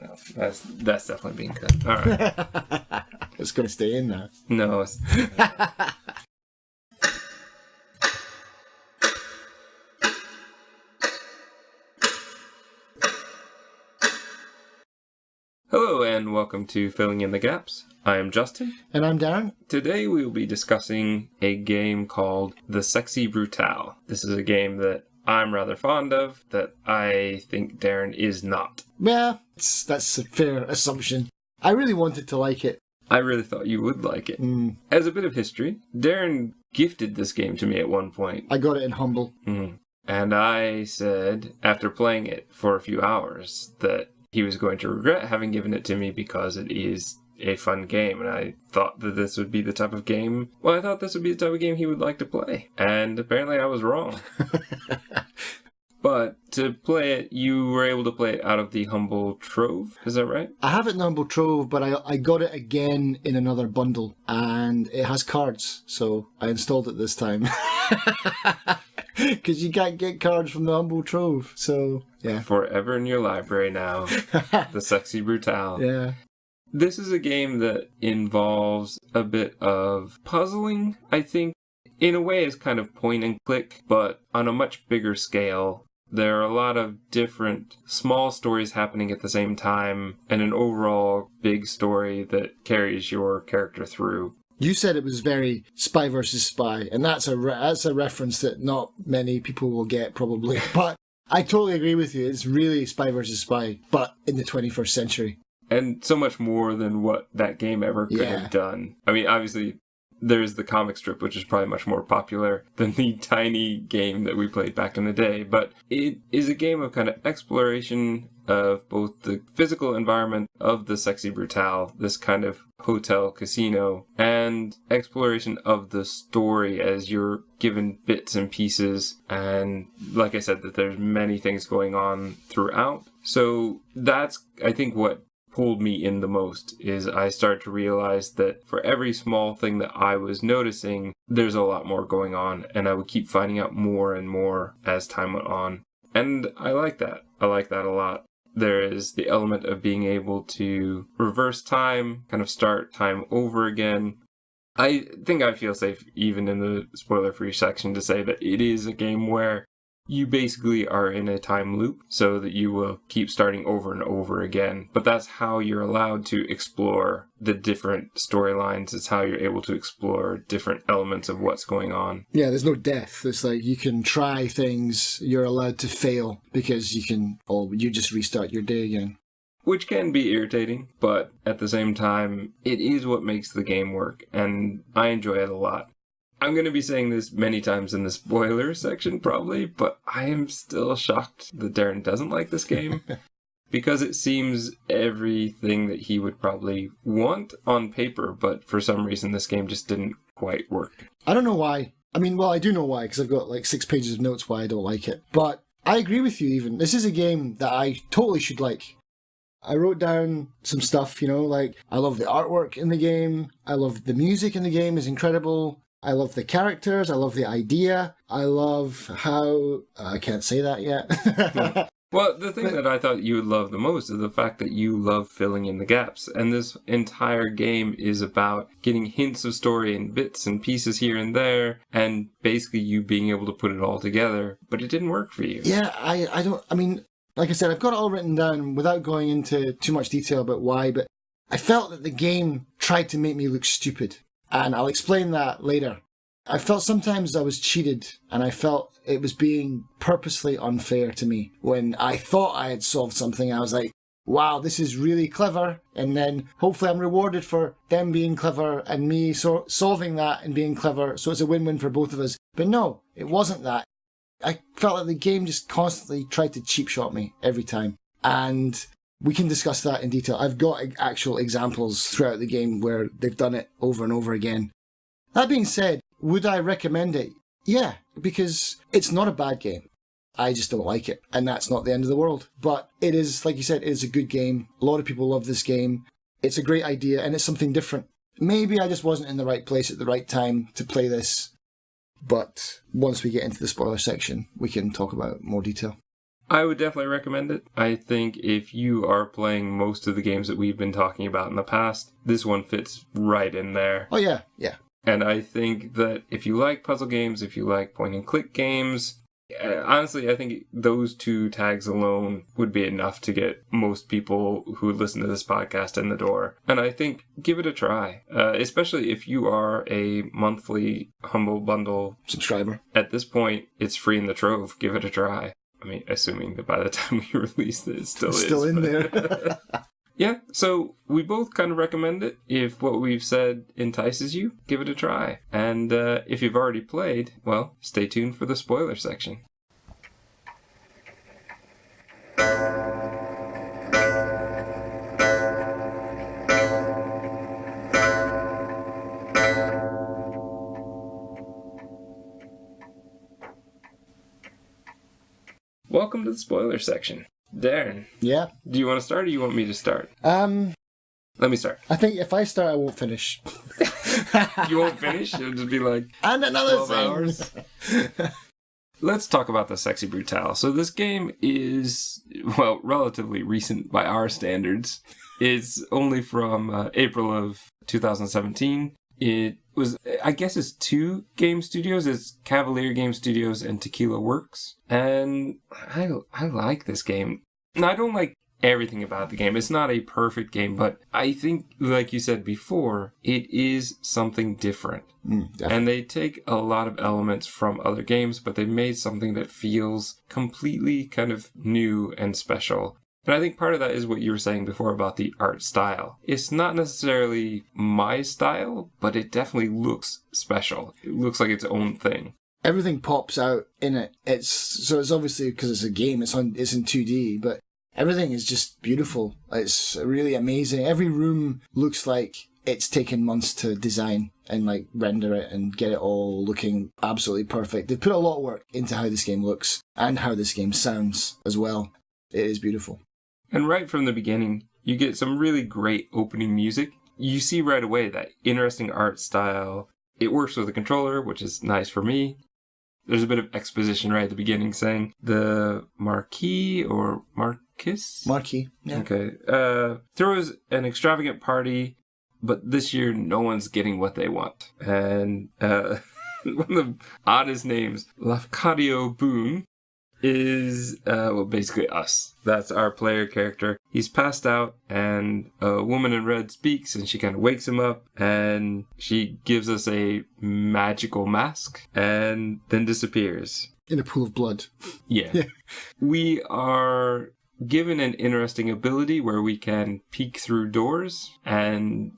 Oh, that's definitely being cut. All right. It's going to stay in now. No. It's... Hello and welcome to Filling in the Gaps. I am Justin. And I'm Darren. Today we will be discussing a game called the Sexy Brutale. This is a game that I'm rather fond of, that I think Darren is not. Yeah, that's a fair assumption. I really wanted to like it. I really thought you would like it. As a bit of history, Darren gifted this game to me at one point. I got it in Humble. And I said, after playing it for a few hours, that he was going to regret having given it to me because it is a fun game. And I thought that this would be the type of game... Well, I thought this would be the type of game he would like to play. And apparently I was wrong. But to play it, you were able to play it out of the Humble Trove. Is that right? I have it in the Humble Trove, but I got it again in another bundle. And it has cards, so I installed it this time. Because you can't get cards from the Humble Trove, so yeah. Forever in your library now. The Sexy Brutale. Yeah. This is a game that involves a bit of puzzling, I think. In a way, it's kind of point and click, but on a much bigger scale. There are a lot of different small stories happening at the same time, and an overall big story that carries your character through. You said it was very spy versus spy, and that's a reference that not many people will get, probably. But I totally agree with you. It's really spy versus spy, but in the 21st century. And so much more than what that game ever could have done. I mean, obviously, there's the comic strip, which is probably much more popular than the tiny game that we played back in the day. But it is a game of kind of exploration of both the physical environment of the Sexy Brutale, this kind of hotel casino, and exploration of the story as you're given bits and pieces. And like I said, that there's many things going on throughout. So that's, I think, what pulled me in the most is I started to realize that for every small thing that I was noticing, there's a lot more going on, and I would keep finding out more and more as time went on. And I like that. I like that a lot. There is the element of being able to reverse time, kind of start time over again. I think I feel safe, even in the spoiler-free section, to say that it is a game where you basically are in a time loop so that you will keep starting over and over again. But that's how you're allowed to explore the different storylines. It's how you're able to explore different elements of what's going on. Yeah, there's no death. It's like you can try things, you're allowed to fail because you just restart your day again. Which can be irritating, but at the same time, it is what makes the game work, and I enjoy it a lot. I'm going to be saying this many times in the spoiler section, probably, but I am still shocked that Darren doesn't like this game. Because it seems everything that he would probably want on paper, but for some reason this game just didn't quite work. I don't know why. I mean, well, I do know why, because I've got like 6 pages of notes why I don't like it. But I agree with you even. This is a game that I totally should like. I wrote down some stuff, like I love the artwork in the game. I love the music in the game is incredible. I love the characters. I love the idea. I love how... I can't say that yet. Well, the thing that I thought you would love the most is the fact that you love filling in the gaps. And this entire game is about getting hints of story and bits and pieces here and there, and basically you being able to put it all together. But it didn't work for you. Yeah, I mean, like I said, I've got it all written down without going into too much detail about why, but I felt that the game tried to make me look stupid. And I'll explain that later. I felt sometimes I was cheated, and I felt it was being purposely unfair to me. When I thought I had solved something, I was like, wow, this is really clever. And then hopefully I'm rewarded for them being clever and me solving that and being clever. So it's a win-win for both of us. But no, it wasn't that. I felt like the game just constantly tried to cheap shot me every time. And we can discuss that in detail. I've got actual examples throughout the game where they've done it over and over again. That being said, would I recommend it? Yeah, because it's not a bad game. I just don't like it, and that's not the end of the world. But it is, like you said, it is a good game. A lot of people love this game. It's a great idea, and it's something different. Maybe I just wasn't in the right place at the right time to play this. But once we get into the spoiler section, we can talk about it in more detail. I would definitely recommend it. I think if you are playing most of the games that we've been talking about in the past, this one fits right in there. Oh, yeah, yeah. And I think that if you like puzzle games, if you like point-and-click games, honestly, I think those 2 tags alone would be enough to get most people who listen to this podcast in the door. And I think give it a try, especially if you are a monthly Humble Bundle subscriber. At this point, it's free in the trove. Give it a try. I mean, assuming that by the time we release this, it's still in there. Yeah, so we both kind of recommend it. If what we've said entices you, give it a try. And if you've already played, well, stay tuned for the spoiler section. Welcome to the spoiler section. Darren. Yeah? Do you want to start or do you want me to start? Let me start. I think if I start, I won't finish. You won't finish? It'll just be like... And another 12 hours. Let's talk about the Sexy Brutale. So this game is, well, relatively recent by our standards. It's only from April of 2017. It was, I guess it's 2 game studios. It's Cavalier Game Studios and Tequila Works. And I like this game. Now, I don't like everything about the game. It's not a perfect game, but I think, like you said before, it is something different. And they take a lot of elements from other games, but they made something that feels completely kind of new and special. And I think part of that is what you were saying before about the art style. It's not necessarily my style, but it definitely looks special. It looks like its own thing. Everything pops out in it. It's obviously because it's a game. It's in 2D, but everything is just beautiful. It's really amazing. Every room looks like it's taken months to design and like render it and get it all looking absolutely perfect. They've put a lot of work into how this game looks and how this game sounds as well. It is beautiful. And right from the beginning, you get some really great opening music. You see right away that interesting art style. It works with the controller, which is nice for me. There's a bit of exposition right at the beginning saying the Marquis or Marquis? Marquis, yeah. Okay. Throws an extravagant party, but this year no one's getting what they want. And one of the oddest names, Lafcadio Boone, is, basically us. That's our player character. He's passed out, and a woman in red speaks, and she kind of wakes him up, and she gives us a magical mask, and then disappears. In a pool of blood. Yeah. We are given an interesting ability where we can peek through doors, and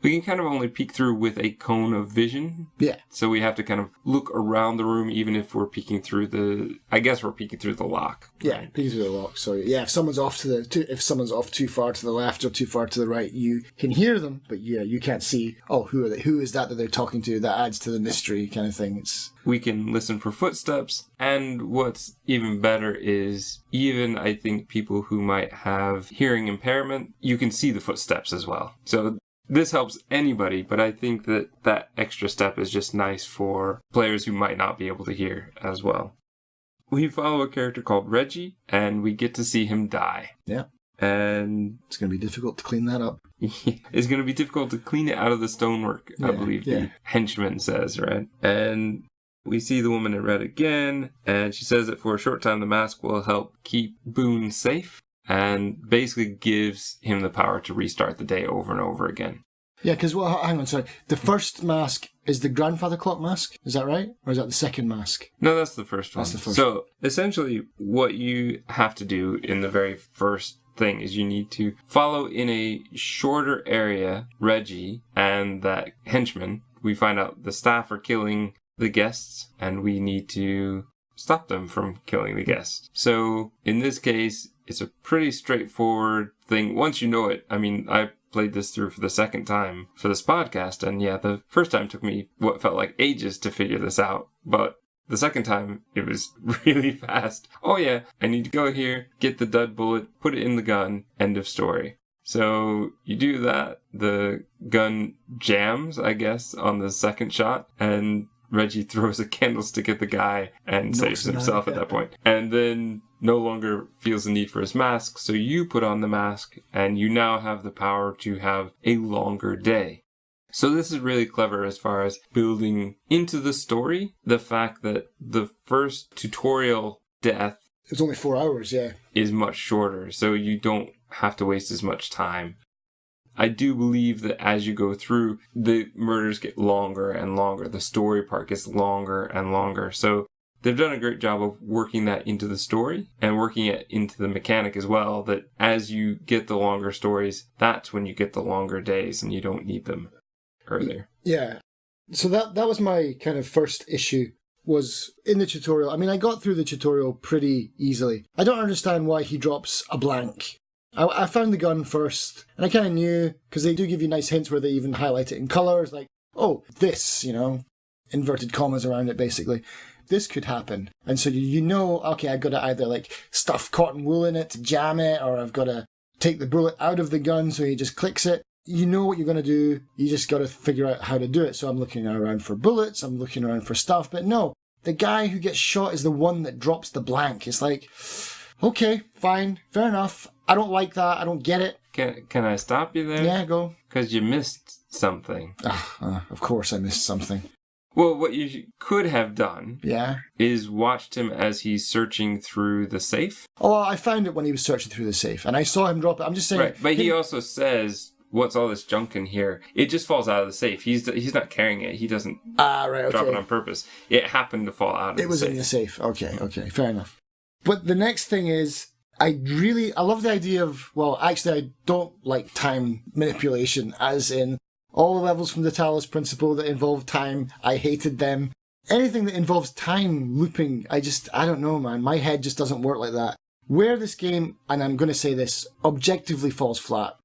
we can kind of only peek through with a cone of vision. Yeah. So we have to kind of look around the room, even if we're peeking through I guess we're peeking through the lock. Yeah, peeking through the lock. So yeah, if someone's off if someone's off too far to the left or too far to the right, you can hear them, but yeah, you can't see. Oh, who are they? Who is that they're talking to? That adds to the mystery, kind of thing. We can listen for footsteps, and what's even better is even I think people who might have hearing impairment, you can see the footsteps as well. So this helps anybody, but I think that extra step is just nice for players who might not be able to hear as well. We follow a character called Reggie, and we get to see him die. Yeah. And it's going to be difficult to clean that up. It's going to be difficult to clean it out of the stonework, I believe the henchman says, right? And we see the woman in red again, and she says that for a short time the mask will help keep Boone safe, and basically gives him the power to restart the day over and over again. Yeah, because, hang on, sorry. The first mask is the grandfather clock mask, is that right? Or is that the second mask? No, that's the first one. That's the first. So, essentially, what you have to do in the very first thing is you need to follow in a shorter area Reggie and that henchman. We find out the staff are killing the guests, and we need to stop them from killing the guests. So, in this case, it's a pretty straightforward thing. Once you know it, I mean, I played this through for the second time for this podcast, and yeah, the first time took me what felt like ages to figure this out, but the second time, it was really fast. Oh yeah, I need to go here, get the dud bullet, put it in the gun, end of story. So you do that, the gun jams, I guess, on the second shot, and Reggie throws a candlestick at the guy and saves himself at that point. And then no longer feels the need for his mask, so you put on the mask, and you now have the power to have a longer day. So this is really clever as far as building into the story the fact that the first tutorial death it's only 4 hours, yeah, is much shorter, so you don't have to waste as much time. I do believe that as you go through, the murders get longer and longer. The story part gets longer and longer. So they've done a great job of working that into the story and working it into the mechanic as well, that as you get the longer stories, that's when you get the longer days and you don't need them earlier. Yeah. So that was my kind of first issue, was in the tutorial. I mean, I got through the tutorial pretty easily. I don't understand why he drops a blank. I found the gun first, and I kind of knew, because they do give you nice hints where they even highlight it in colours, like, oh, this, inverted commas around it, basically. This could happen. And so you know, okay, I've got to either, like, stuff cotton wool in it to jam it, or I've got to take the bullet out of the gun so he just clicks it. You know what you're going to do, you just got to figure out how to do it. So I'm looking around for bullets, I'm looking around for stuff, but no, the guy who gets shot is the one that drops the blank. It's like, okay, fine, fair enough. I don't like that. I don't get it. Can I stop you there? Yeah, go. Because you missed something. Of course I missed something. Well, what you could have done is watched him as he's searching through the safe. Oh, I found it when he was searching through the safe, and I saw him drop it. I'm just saying. Right, but he also says, what's all this junk in here? It just falls out of the safe. He's not carrying it. He doesn't drop it on purpose. It happened to fall out of the safe. It was in the safe. Okay, fair enough. But the next thing is, I love the idea of, well, actually I don't like time manipulation, as in all the levels from the Talos Principle that involve time, I hated them. Anything that involves time looping, I don't know, man. My head just doesn't work like that. Where this game, and I'm going to say this, objectively falls flat.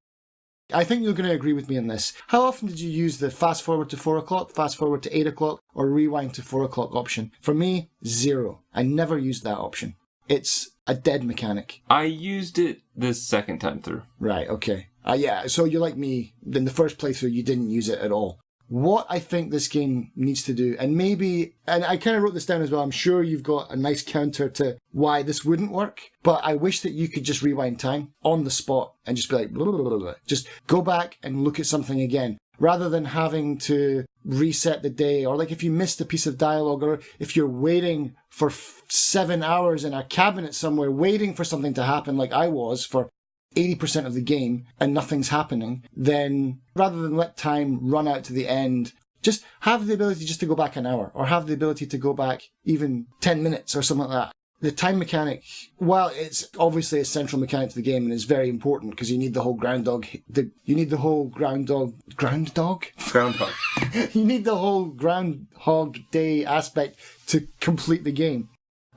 I think you're going to agree with me on this. How often did you use the fast forward to 4 o'clock, fast forward to 8 o'clock, or rewind to 4 o'clock option? For me, 0. I never used that option. It's a dead mechanic. I used it this second time through. Right, okay. Yeah, so you're like me. In the first playthrough, you didn't use it at all. What I think this game needs to do, and I kind of wrote this down as well, I'm sure you've got a nice counter to why this wouldn't work, but I wish that you could just rewind time on the spot and just be like, blah, blah, blah, blah. Just go back and look at something again, rather than having to reset the day, or like if you missed a piece of dialogue, or if you're waiting for 7 hours in a cabinet somewhere, waiting for something to happen like I was for 80% of the game and nothing's happening, then rather than let time run out to the end, just have the ability just to go back an hour, or have the ability to go back even 10 minutes or something like that. The time mechanic, while it's obviously a central mechanic to the game and is very important because you need the whole groundhog. You need the whole groundhog. You need the whole Groundhog Day aspect to complete the game.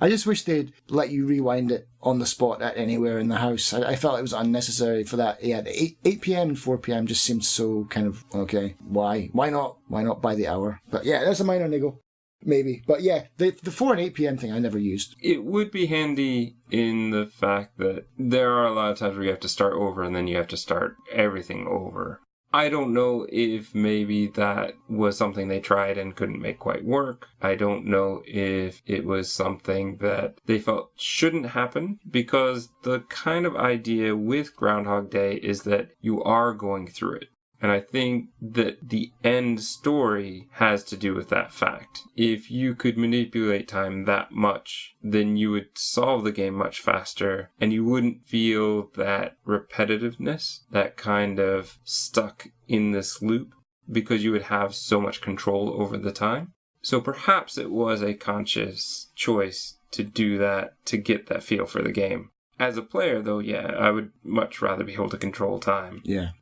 I just wish they'd let you rewind it on the spot at anywhere in the house. I felt it was unnecessary for that. Yeah, the 8 p.m. and 4 p.m. just seemed so kind of, okay, why? Why not? Why not by the hour? But yeah, that's a minor niggle. Maybe. But yeah, the 4 and 8 p.m. thing I never used. It would be handy in the fact that there are a lot of times where you have to start over and then you have to start everything over. I don't know if maybe that was something they tried and couldn't make quite work. I don't know if it was something that they felt shouldn't happen, because the kind of idea with Groundhog Day is that you are going through it. And I think that the end story has to do with that fact. If you could manipulate time that much, then you would solve the game much faster, and you wouldn't feel that repetitiveness, that kind of stuck in this loop, because you would have so much control over the time. So perhaps it was a conscious choice to do that, to get that feel for the game. As a player, though, yeah, I would much rather be able to control time. Yeah.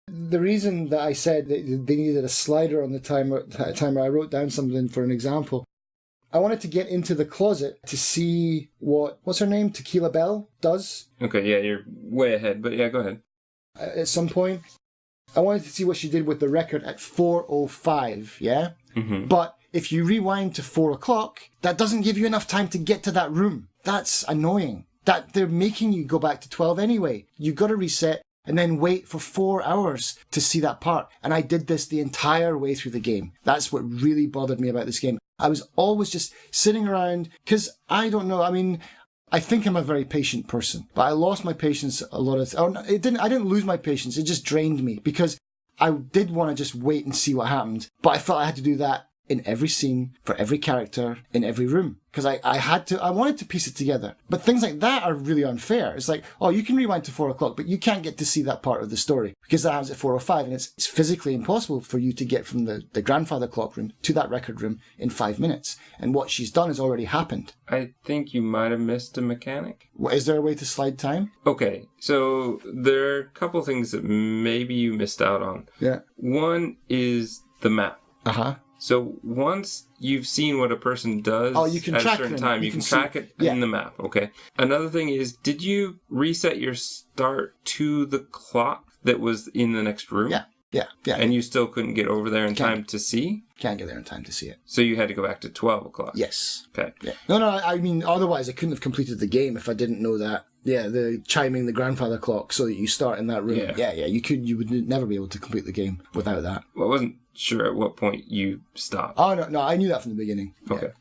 The reason that I said that they needed a slider on the timer, I wrote down something for an example. I wanted to get into the closet to see what's her name? Tequila Bell does. Okay, yeah, you're way ahead, but yeah, go ahead. At some point, I wanted to see what she did with the record at 4:05, yeah? Mm-hmm. But if you rewind to 4 o'clock, that doesn't give you enough time to get to that room. That's annoying. That they're making you go back to 12 anyway. You've got to reset and then wait for 4 hours to see that part. And I did this the entire way through the game. That's what really bothered me about this game. I was always just sitting around, because I don't know, I mean, I think I'm a very patient person, but I lost my patience a lot of, I didn't lose my patience, it just drained me, because I did want to just wait and see what happened, but I felt I had to do that in every scene, for every character, in every room. Because I wanted to piece it together. But things like that are really unfair. It's like, oh, you can rewind to 4 o'clock, but you can't get to see that part of the story because that happens at 4:05, and it's physically impossible for you to get from the grandfather clock room to that record room in 5 minutes. And what she's done has already happened. I think you might have missed a mechanic. Is there a way to slide time? Okay, so there are a couple things that maybe you missed out on. Yeah. One is the map. Uh-huh. So once you've seen what a person does you can at track a certain them. time, you can track it in the map, okay? Another thing is, did you reset your start to the clock that was in the next room? Yeah. And you still couldn't get over there in time to see? Can't get there in time to see it. So you had to go back to 12 o'clock? Yes. Okay. Yeah. No, I mean, otherwise I couldn't have completed the game if I didn't know that. Yeah, the chiming the grandfather clock so that you start in that room. Yeah, you would never be able to complete the game without that. Well, I wasn't sure at what point you stopped. Oh, no, I knew that from the beginning. Okay. Yeah.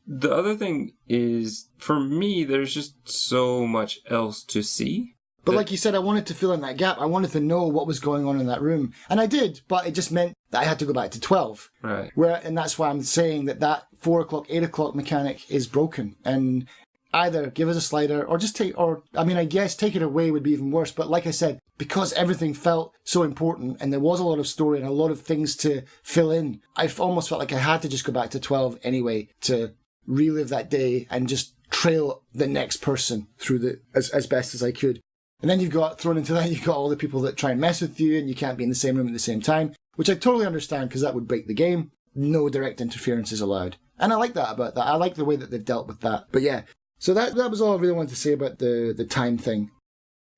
The other thing is, for me, there's just so much else to see. But like you said, I wanted to fill in that gap. I wanted to know what was going on in that room. And I did, but it just meant that I had to go back to 12. Right. And that's why I'm saying that 4 o'clock, 8 o'clock mechanic is broken. And either give us a slider or just I guess take it away would be even worse. But like I said, because everything felt so important and there was a lot of story and a lot of things to fill in, I almost felt like I had to just go back to 12 anyway to relive that day and just trail the next person through as best as I could. And then you've got all the people that try and mess with you and you can't be in the same room at the same time, which I totally understand because that would break the game. No direct interference is allowed. And I like that about that. I like the way that they've dealt with that. But yeah, so that was all I really wanted to say about the time thing.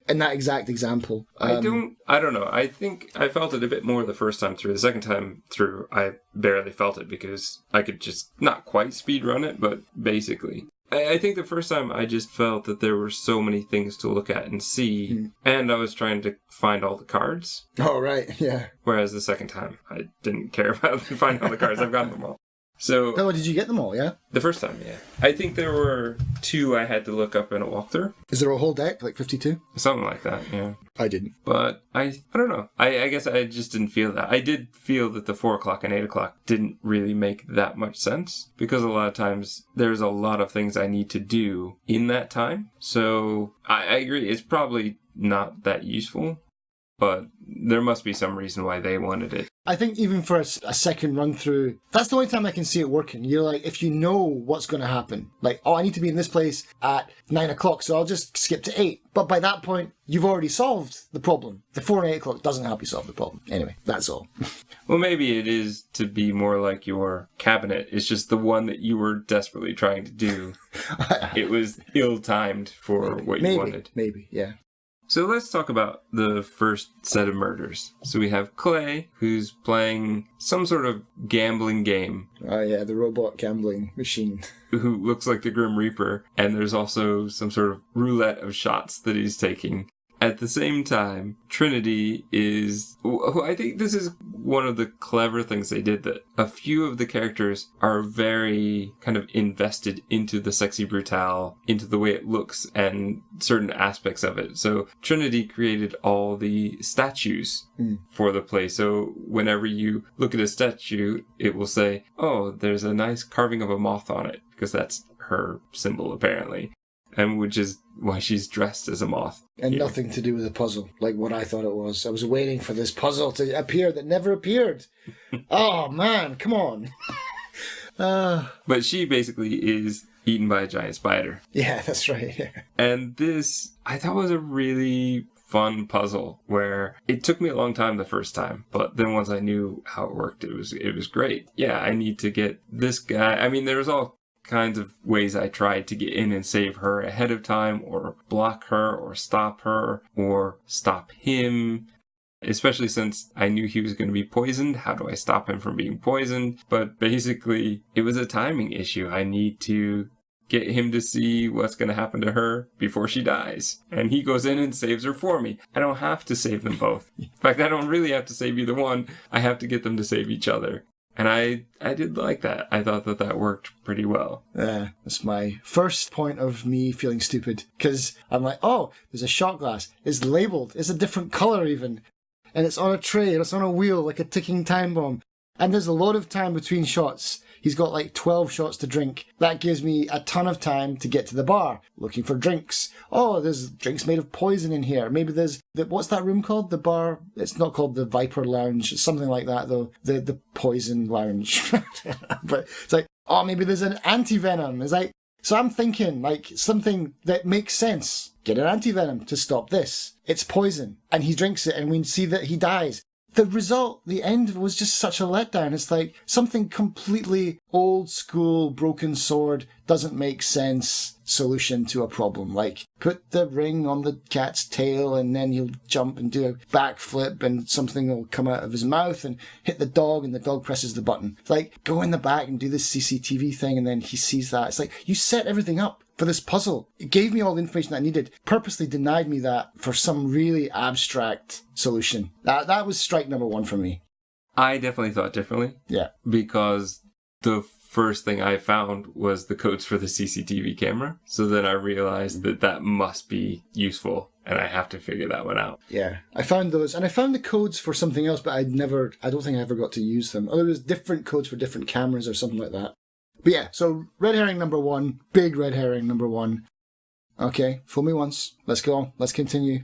In that exact example. I don't know. I think I felt it a bit more the first time through. The second time through, I barely felt it because I could just not quite speedrun it, but basically. I think the first time I just felt that there were so many things to look at and see, and I was trying to find all the cards. Oh, right, yeah. Whereas the second time, I didn't care about finding all the cards. I've gotten them all. So, oh, did you get them all, yeah? The first time, yeah. I think there were 2 I had to look up in a walkthrough. Is there a whole deck, like 52? Something like that, yeah. I didn't. But I don't know. I guess I just didn't feel that. I did feel that the 4 o'clock and 8 o'clock didn't really make that much sense. Because a lot of times, there's a lot of things I need to do in that time. So, I agree. It's probably not that useful. But there must be some reason why they wanted it. I think even for a second run through, that's the only time I can see it working. You're like, if you know what's going to happen, like, oh, I need to be in this place at 9 o'clock, so I'll just skip to 8. But by that point, you've already solved the problem. The 4 and 8 o'clock doesn't help you solve the problem. Anyway, that's all. Well, maybe it is to be more like your cabinet. It's just the one that you were desperately trying to do. It was ill-timed for what you wanted. Maybe, yeah. So let's talk about the first set of murders. So we have Clay, who's playing some sort of gambling game. Oh yeah, the robot gambling machine. Who looks like the Grim Reaper. And there's also some sort of roulette of shots that he's taking. At the same time, Trinity is... I think this is one of the clever things they did, that a few of the characters are very kind of invested into the Sexy Brutale, into the way it looks and certain aspects of it. So Trinity created all the statues for the play. So whenever you look at a statue, it will say, oh, there's a nice carving of a moth on it, because that's her symbol, apparently. And which is why she's dressed as a moth. And nothing to do with the puzzle, like what I thought it was. I was waiting for this puzzle to appear that never appeared. Oh, man, come on. But she basically is eaten by a giant spider. Yeah, that's right. Yeah. And this, I thought, was a really fun puzzle where it took me a long time the first time, but then once I knew how it worked, it was great. Yeah, I need to get this guy. I mean, there was all kinds of ways I tried to get in and save her ahead of time, or block her, or stop him, especially since I knew he was going to be poisoned. How do I stop him from being poisoned? But basically, it was a timing issue. I need to get him to see what's going to happen to her before she dies. And he goes in and saves her for me. I don't have to save them both. In fact, I don't really have to save either one. I have to get them to save each other. And I did like that. I thought that worked pretty well. Yeah, that's my first point of me feeling stupid. Because I'm like, oh, there's a shot glass. It's labelled. It's a different colour even. And it's on a tray and it's on a wheel like a ticking time bomb. And there's a lot of time between shots. He's got like 12 shots to drink. That gives me a ton of time to get to the bar, looking for drinks. Oh, there's drinks made of poison in here. Maybe there's, what's that room called? The bar? It's not called the Viper Lounge. It's something like that though. The Poison Lounge. But it's like, oh, maybe there's an anti-venom. It's like, so I'm thinking like something that makes sense. Get an anti-venom to stop this. It's poison. And he drinks it and we see that he dies. The result, the end was just such a letdown. It's like something completely old school, broken sword, doesn't make sense solution to a problem. Like put the ring on the cat's tail and then he'll jump and do a backflip and something will come out of his mouth and hit the dog and the dog presses the button. It's like go in the back and do this CCTV thing and then he sees that. It's like you set everything up for this puzzle. It gave me all the information I needed, purposely denied me that for some really abstract solution. That was strike number one for me. I definitely thought differently. Yeah. Because the first thing I found was the codes for the CCTV camera. So then I realized that must be useful and I have to figure that one out. Yeah. I found those and I found the codes for something else, but I don't think I ever got to use them. Or there was different codes for different cameras or something like that. But yeah, so red herring number one, big red herring number one. Okay, fool me once. Let's go. Let's continue.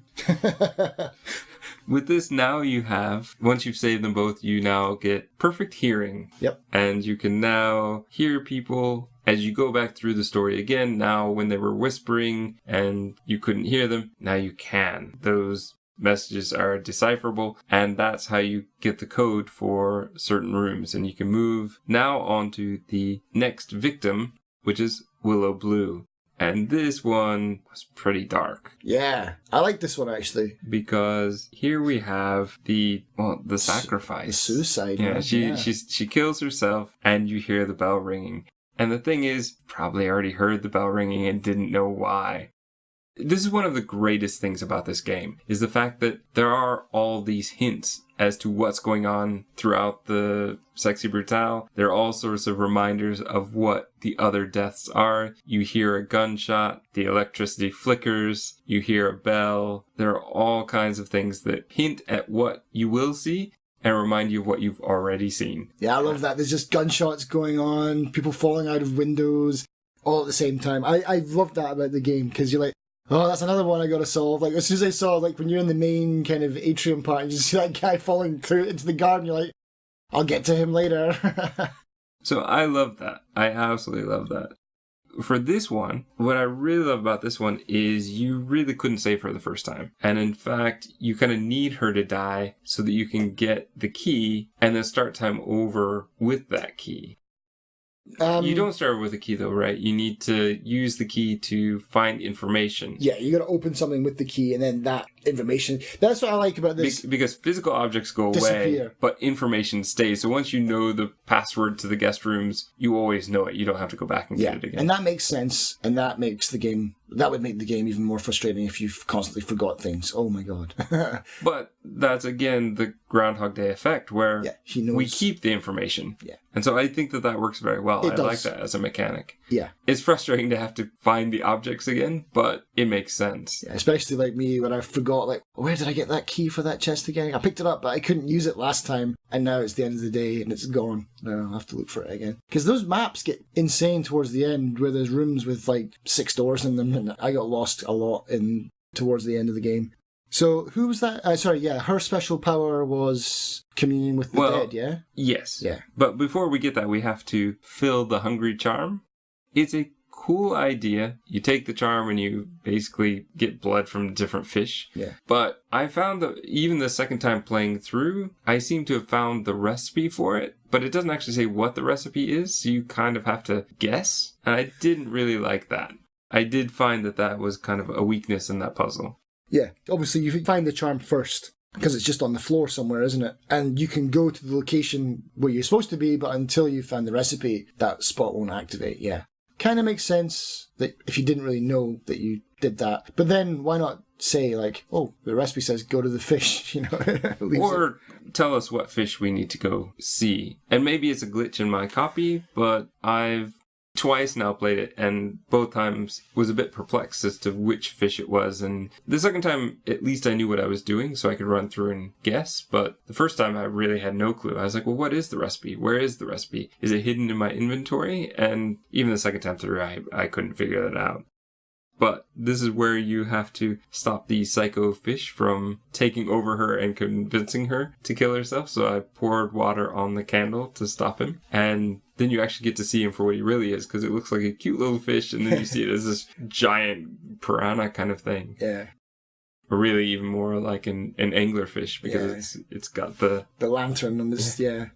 With this, now you have, once you've saved them both, you now get perfect hearing. Yep. And you can now hear people as you go back through the story again. Now, when they were whispering and you couldn't hear them, now you can. Those messages are decipherable, and that's how you get the code for certain rooms. And you can move now on to the next victim, which is Willow Blue. And this one was pretty dark. Yeah, I like this one actually. Because here we have the sacrifice. The suicide. Yeah, she kills herself, and you hear the bell ringing. And the thing is, probably already heard the bell ringing and didn't know why. This is one of the greatest things about this game, is the fact that there are all these hints as to what's going on throughout the Sexy Brutale. There are all sorts of reminders of what the other deaths are. You hear a gunshot, the electricity flickers, you hear a bell. There are all kinds of things that hint at what you will see and remind you of what you've already seen. Yeah, I love that. There's just gunshots going on, people falling out of windows, all at the same time. I love that about the game, because you're like, oh, that's another one I gotta solve. Like, as soon as I saw, like, when you're in the main kind of atrium part, and you see that guy falling through into the garden, you're like, I'll get to him later. So I love that. I absolutely love that. For this one, what I really love about this one is you really couldn't save her the first time. And in fact, you kind of need her to die so that you can get the key and then start time over with that key. You don't start with a key though, right? You need to use the key to find information. Yeah, you got to open something with the key and then that information. That's what I like about this. Because physical objects go away, but information stays. So once you know the password to the guest rooms, you always know it. You don't have to go back and get it again. And that makes sense. And that makes the game... That would make the game even more frustrating if you've constantly forgot things. Oh my god. But that's, again, the Groundhog Day effect, where we keep the information. Yeah. And so I think that works very well. I like that as a mechanic. Yeah. It's frustrating to have to find the objects again, but it makes sense. Yeah, especially like me when I forgot, like, where did I get that key for that chest again? I picked it up, but I couldn't use it last time. And now it's the end of the day and it's gone. Now I'll have to look for it again. Because those maps get insane towards the end, where there's rooms with like 6 doors in them. And I got lost a lot towards the end of the game. So who was that? Her special power was communion with the dead, yeah? Yes. Yeah. But before we get that, we have to fill the hungry charm. It's a cool idea. You take the charm and you basically get blood from different fish. Yeah. But I found that even the second time playing through, I seem to have found the recipe for it, but it doesn't actually say what the recipe is, so you kind of have to guess. And I didn't really like that. I did find that was kind of a weakness in that puzzle. Yeah, obviously you find the charm first, because it's just on the floor somewhere, isn't it? And you can go to the location where you're supposed to be, but until you find the recipe, that spot won't activate, yeah. kind of makes sense that if you didn't really know that you did that. But then why not say, like, oh, the recipe says go to the fish, you know? Or tell us what fish we need to go see. And maybe it's a glitch in my copy, but I've twice now played it, and both times was a bit perplexed as to which fish it was. And the second time, at least I knew what I was doing, so I could run through and guess. But the first time, I really had no clue. I was like, well, what is the recipe? Where is the recipe? Is it hidden in my inventory? And even the second time through, I couldn't figure that out. But this is where you have to stop the psycho fish from taking over her and convincing her to kill herself. So I poured water on the candle to stop him. And then you actually get to see him for what he really is, because it looks like a cute little fish, and then you see it as this giant piranha kind of thing. Yeah. Or really even more like an anglerfish, because it's got the lantern on this, yeah.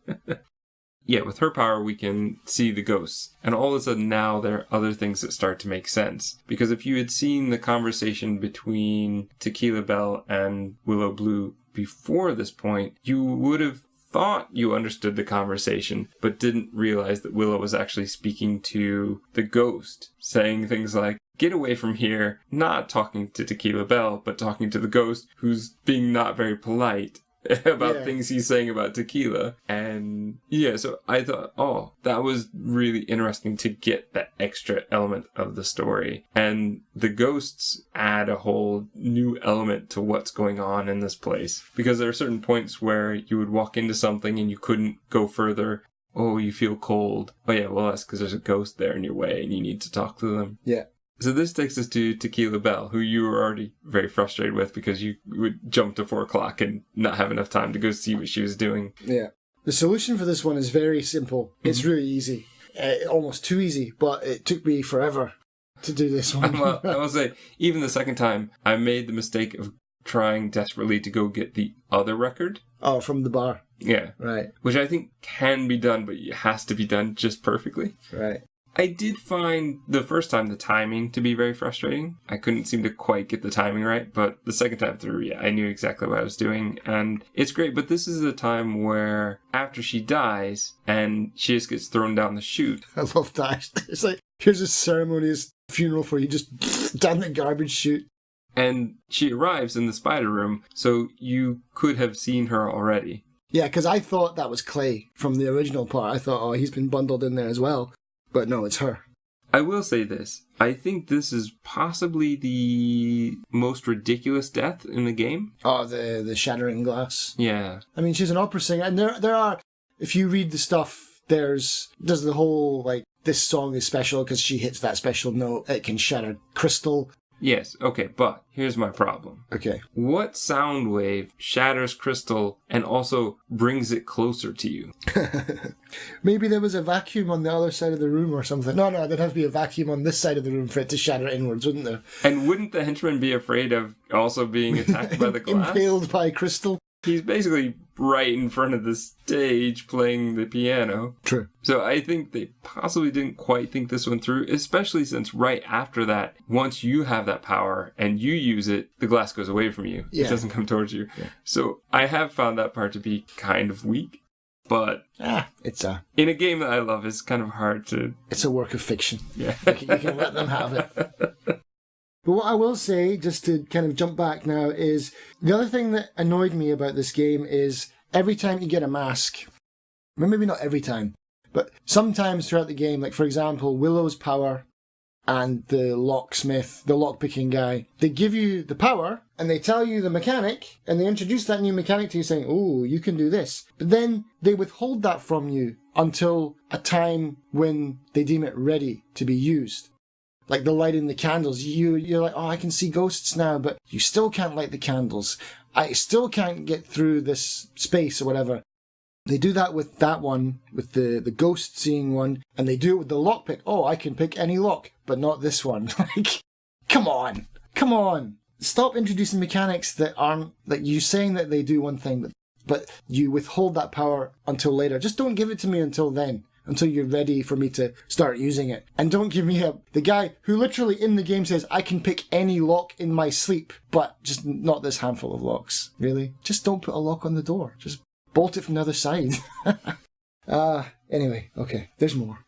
Yeah, with her power, we can see the ghosts. And all of a sudden now there are other things that start to make sense. Because if you had seen the conversation between Tequila Belle and Willow Blue before this point, you would have thought you understood the conversation, but didn't realize that Willow was actually speaking to the ghost, saying things like, get away from here, not talking to Tequila Belle, but talking to the ghost, who's being not very polite about things he's saying about tequila. And yeah, so I thought, oh, that was really interesting to get that extra element of the story. And the ghosts add a whole new element to what's going on in this place. Because there are certain points where you would walk into something and you couldn't go further. Oh, you feel cold. Oh yeah, well, that's because there's a ghost there in your way and you need to talk to them. Yeah. So this takes us to Tequila Belle, who you were already very frustrated with because you would jump to 4 o'clock and not have enough time to go see what she was doing. Yeah. The solution for this one is very simple. It's really easy. Almost too easy, but it took me forever to do this one. Well, I will say, even the second time, I made the mistake of trying desperately to go get the other record. Oh, from the bar. Yeah. Right. Which I think can be done, but it has to be done just perfectly. Right. I did find the first time the timing to be very frustrating. I couldn't seem to quite get the timing right, but the second time through, yeah, I knew exactly what I was doing, and it's great. But this is the time where after she dies and she just gets thrown down the chute. I love that. It's like, here's a ceremonious funeral for you, just down the garbage chute. And she arrives in the spider room, so you could have seen her already. Yeah, because I thought that was Clay from the original part. I thought, oh, he's been bundled in there as well. But no, it's her. I will say this. I think this is possibly the most ridiculous death in the game. Oh, the shattering glass. Yeah. I mean, she's an opera singer, and there are, if you read the stuff, there's the whole, like, this song is special because she hits that special note. It can shatter crystal. Yes, okay, but here's my problem. Okay. What sound wave shatters crystal and also brings it closer to you? Maybe there was a vacuum on the other side of the room or something. No, there'd have to be a vacuum on this side of the room for it to shatter inwards, wouldn't there? And wouldn't the henchman be afraid of also being attacked by the glass? Impaled by crystal? He's basically right in front of the stage playing the piano. True. So I think they possibly didn't quite think this one through, especially since right after that, once you have that power and you use it, the glass goes away from you. Yeah. It doesn't come towards you. Yeah. So I have found that part to be kind of weak. But in a game that I love, it's kind of hard to... It's a work of fiction. Yeah. You can let them have it. But what I will say, just to kind of jump back now, is the other thing that annoyed me about this game is every time you get a mask, well, maybe not every time, but sometimes throughout the game, like for example, Willow's power and the locksmith, the lockpicking guy, they give you the power and they tell you the mechanic and they introduce that new mechanic to you saying, oh, you can do this. But then they withhold that from you until a time when they deem it ready to be used. Like the lighting the candles, you're like, oh, I can see ghosts now, but you still can't light the candles. I still can't get through this space or whatever. They do that with that one, with the ghost seeing one, and they do it with the lockpick. Oh, I can pick any lock, but not this one. Like, come on. Stop introducing mechanics that aren't, like you saying that they do one thing, but you withhold that power until later. Just don't give it to me until then. Until you're ready for me to start using it. And don't give me the guy who literally in the game says, I can pick any lock in my sleep, but just not this handful of locks. Really? Just don't put a lock on the door. Just bolt it from the other side. Anyway, okay, there's more.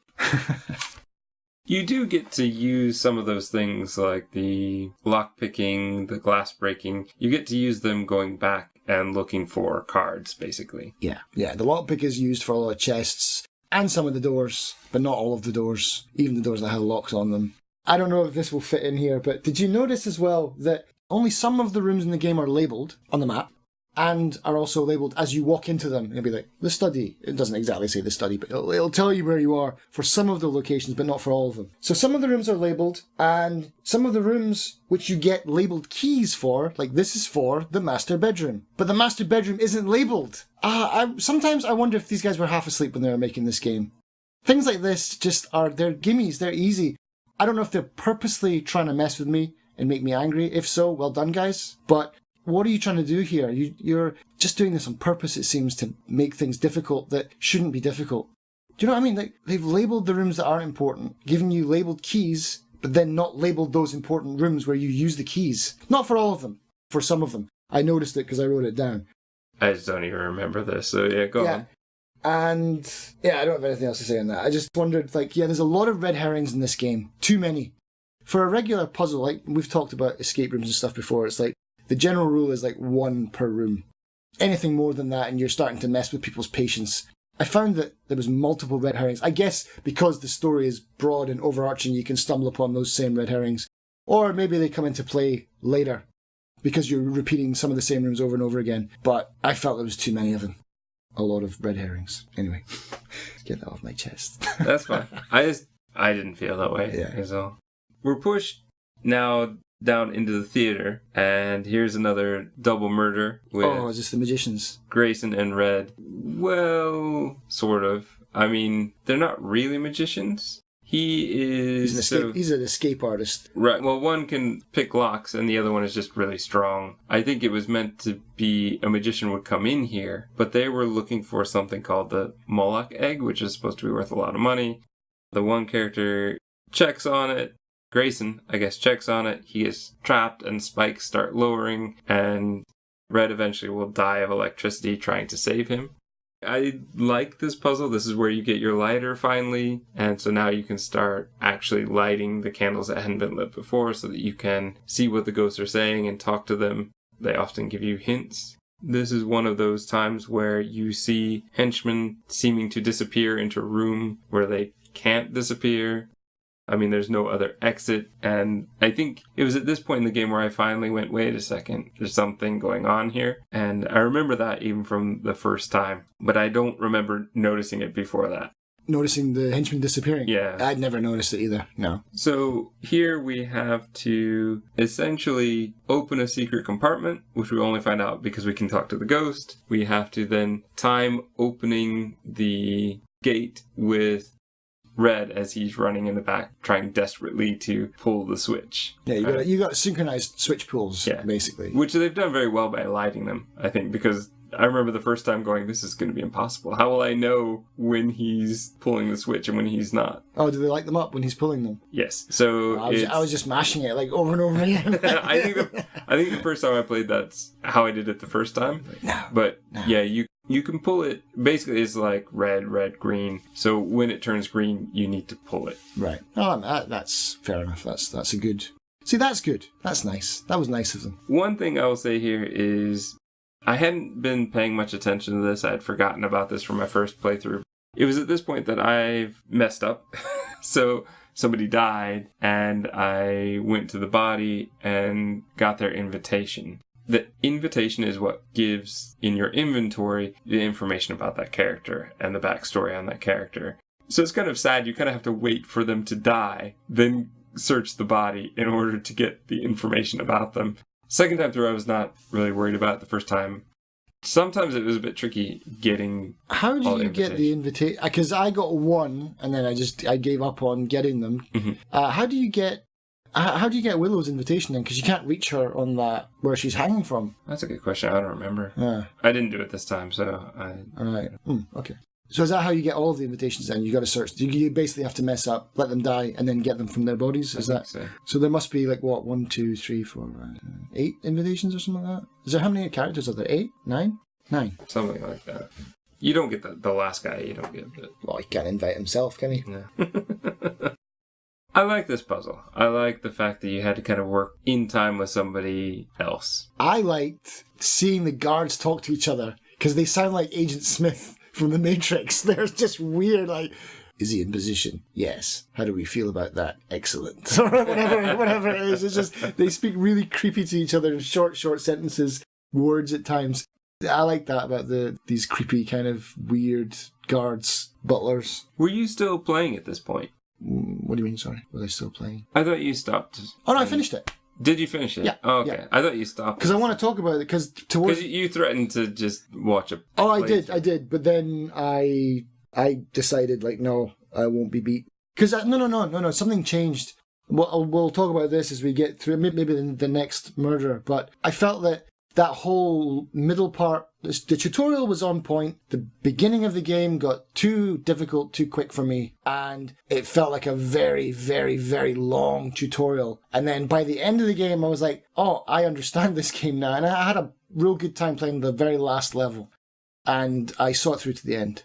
You do get to use some of those things like the lock picking, the glass breaking. You get to use them going back and looking for cards, basically. Yeah. The lockpick is used for a lot of chests and some of the doors, but not all of the doors, even the doors that have locks on them. I don't know if this will fit in here, but did you notice as well that only some of the rooms in the game are labelled on the map and are also labelled as you walk into them? It'll be like, the study. It doesn't exactly say the study, but it'll tell you where you are for some of the locations, but not for all of them. So some of the rooms are labelled, and some of the rooms which you get labelled keys for, like this is for the master bedroom. But the master bedroom isn't labelled. Sometimes I wonder if these guys were half asleep when they were making this game. Things like this they're gimmies, they're easy. I don't know if they're purposely trying to mess with me and make me angry. If so, well done, guys. But what are you trying to do here? You're just doing this on purpose, it seems, to make things difficult that shouldn't be difficult. Do you know what I mean? They've labelled the rooms that aren't important, given you labelled keys, but then not labelled those important rooms where you use the keys. Not for all of them, for some of them. I noticed it because I wrote it down. I just don't even remember this, so go on. And I don't have anything else to say on that. I just wondered, there's a lot of red herrings in this game. Too many. For a regular puzzle, like we've talked about escape rooms and stuff before, it's like the general rule is like one per room. Anything more than that and you're starting to mess with people's patience. I found that there was multiple red herrings. I guess because the story is broad and overarching, you can stumble upon those same red herrings. Or maybe they come into play later because you're repeating some of the same rooms over and over again. But I felt there was too many of them. A lot of red herrings. Anyway, get that off my chest. That's fine. I didn't feel that way. Yeah. So we're pushed now down into the theater, and here's another double murder with is this the magicians? Grayson and Red. Well, sort of. I mean, they're not really magicians. He's an escape artist. Right. Well, one can pick locks, and the other one is just really strong. I think it was meant to be a magician would come in here, but they were looking for something called the Moloch egg, which is supposed to be worth a lot of money. The one character checks on it. Grayson, I guess, checks on it. He is trapped, and spikes start lowering, and Red eventually will die of electricity trying to save him. I like this puzzle. This is where you get your lighter finally, and so now you can start actually lighting the candles that hadn't been lit before so that you can see what the ghosts are saying and talk to them. They often give you hints. This is one of those times where you see henchmen seeming to disappear into a room where they can't disappear. I mean, there's no other exit, and I think it was at this point in the game where I finally went, wait a second, there's something going on here, and I remember that even from the first time, but I don't remember noticing it before that. Noticing the henchmen disappearing? Yeah. I'd never noticed it either, no. So here we have to essentially open a secret compartment, which we only find out because we can talk to the ghost. We have to then time opening the gate with Red as he's running in the back, trying desperately to pull the switch. Yeah, you got synchronized switch pulls, basically. Which they've done very well by lighting them, I think, because I remember the first time going, this is going to be impossible. How will I know when he's pulling the switch and when he's not? Oh, do they light them up when he's pulling them? Yes. So I was just mashing it over and over again. I think the first time I played, that's how I did it the first time. No. Yeah, you can pull it. Basically, it's like red, green. So when it turns green, you need to pull it. Right. Oh, that's fair enough. That's a good. See, that's good. That's nice. That was nice of them. One thing I will say here is I hadn't been paying much attention to this. I had forgotten about this from my first playthrough. It was at this point that I've messed up. So somebody died, and I went to the body and got their invitation. The invitation is what gives in your inventory the information about that character and the backstory on that character. So it's kind of sad. You kind of have to wait for them to die, then search the body in order to get the information about them. Second time through, I was not really worried about it the first time. Sometimes it was a bit tricky getting. How do you get the invitation? Because I got one, and then I gave up on getting them. Mm-hmm. How do you get Willow's invitation then? Because you can't reach her on that where she's hanging from. That's a good question. I don't remember. I didn't do it this time, so All right. Okay. So is that how you get all of the invitations then? You got to search. You basically have to mess up, let them die, and then get them from their bodies? Is that so? So there must be 1, 2, 3, 4, 8 invitations or something like that? Is there how many characters are there? 8? 9? 9. Something like that. You don't get the last guy, you don't get it. Well, he can't invite himself, can he? No. I like this puzzle. I like the fact that you had to kind of work in time with somebody else. I liked seeing the guards talk to each other because they sound like Agent Smith from The Matrix. They're just weird, like, is he in position? Yes. How do we feel about that? Excellent. Or whatever it is. It's just, they speak really creepy to each other in short sentences, words at times. I like that about these creepy kind of weird guards, butlers. Were you still playing at this point? What do you mean, sorry? Was I still playing? I thought you stopped. Oh, no, I finished it. Did you finish it? Yeah. Oh, okay. Yeah. I thought you stopped. Because I want to talk about it, because you threatened to just watch it. Oh, I did. But then I decided, like, no, I won't be beat. Because, no, something changed. We'll talk about this as we get through, maybe the next murder. But I felt that whole middle part, the tutorial was on point. The beginning of the game got too difficult, too quick for me. And it felt like a very, very, very long tutorial. And then by the end of the game, I was like, oh, I understand this game now. And I had a real good time playing the very last level. And I saw it through to the end.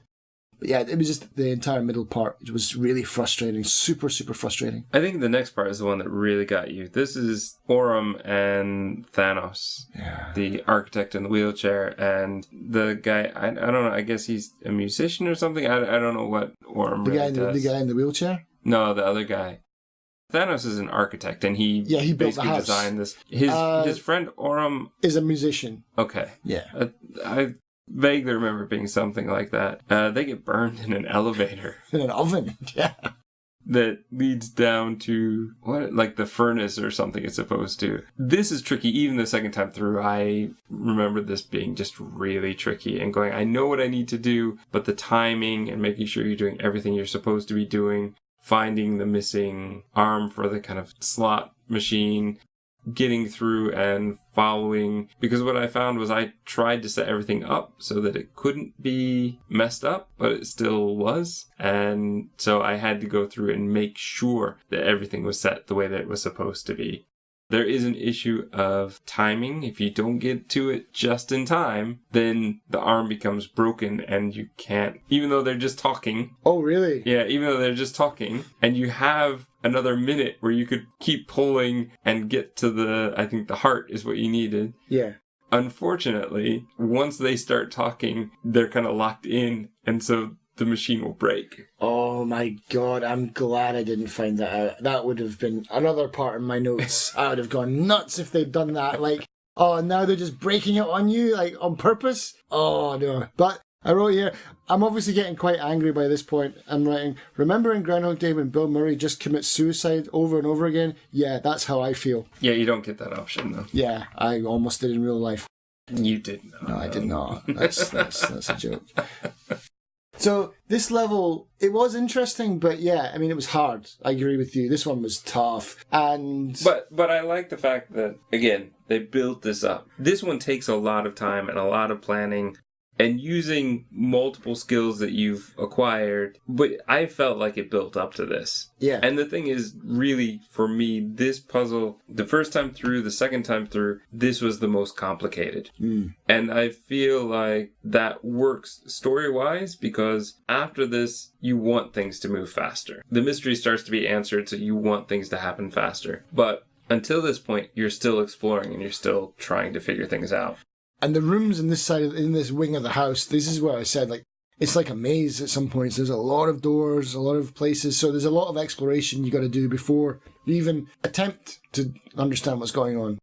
But yeah, it was just the entire middle part. It was really frustrating. Super, super frustrating. I think the next part is the one that really got you. This is Aurum and Thanos. Yeah. The architect in the wheelchair and the guy, I don't know, I guess he's a musician or something. I don't know what Aurum really does. The guy in the wheelchair? No, the other guy. Thanos is an architect, and he built the house. Designed this. His friend Aurum is a musician. Okay. Yeah. I vaguely remember being something like that. They get burned in an elevator. In an oven, yeah. That leads down to, like the furnace or something it's supposed to. This is tricky. Even the second time through, I remember this being just really tricky and going, I know what I need to do, but the timing and making sure you're doing everything you're supposed to be doing, finding the missing arm for the kind of slot machine, getting through and following, because what I found was I tried to set everything up so that it couldn't be messed up, but it still was. And so I had to go through and make sure that everything was set the way that it was supposed to be. There is an issue of timing. If you don't get to it just in time, then the arm becomes broken and you can't, even though they're just talking. Oh, really? Yeah, even though they're just talking, and you have another minute where you could keep pulling and get to I think the heart is what you needed. Yeah. Unfortunately, once they start talking, they're kind of locked in, and so the machine will break. Oh my god, I'm glad I didn't find that out. That would have been another part in my notes. I would have gone nuts if they'd done that. Like, oh, now they're just breaking it on you, like, on purpose? Oh, no. But I wrote here, I'm obviously getting quite angry by this point. I'm writing, remember in Groundhog Day when Bill Murray just commits suicide over and over again? Yeah, that's how I feel. Yeah, you don't get that option, though. Yeah, I almost did in real life. You did not. No, I did not. That's a joke. So this level, it was interesting, but yeah, I mean, it was hard. I agree with you. This one was tough. And But I like the fact that, again, they built this up. This one takes a lot of time and a lot of planning and using multiple skills that you've acquired, but I felt like it built up to this. Yeah. And the thing is, really, for me, this puzzle, the first time through, the second time through, this was the most complicated. And I feel like that works story-wise, because after this, you want things to move faster. The mystery starts to be answered, so you want things to happen faster. But until this point, you're still exploring and you're still trying to figure things out. And the rooms in this wing of the house, this is where I said, like, it's like a maze at some points. There's a lot of doors, a lot of places. So there's a lot of exploration you got to do before you even attempt to understand what's going on.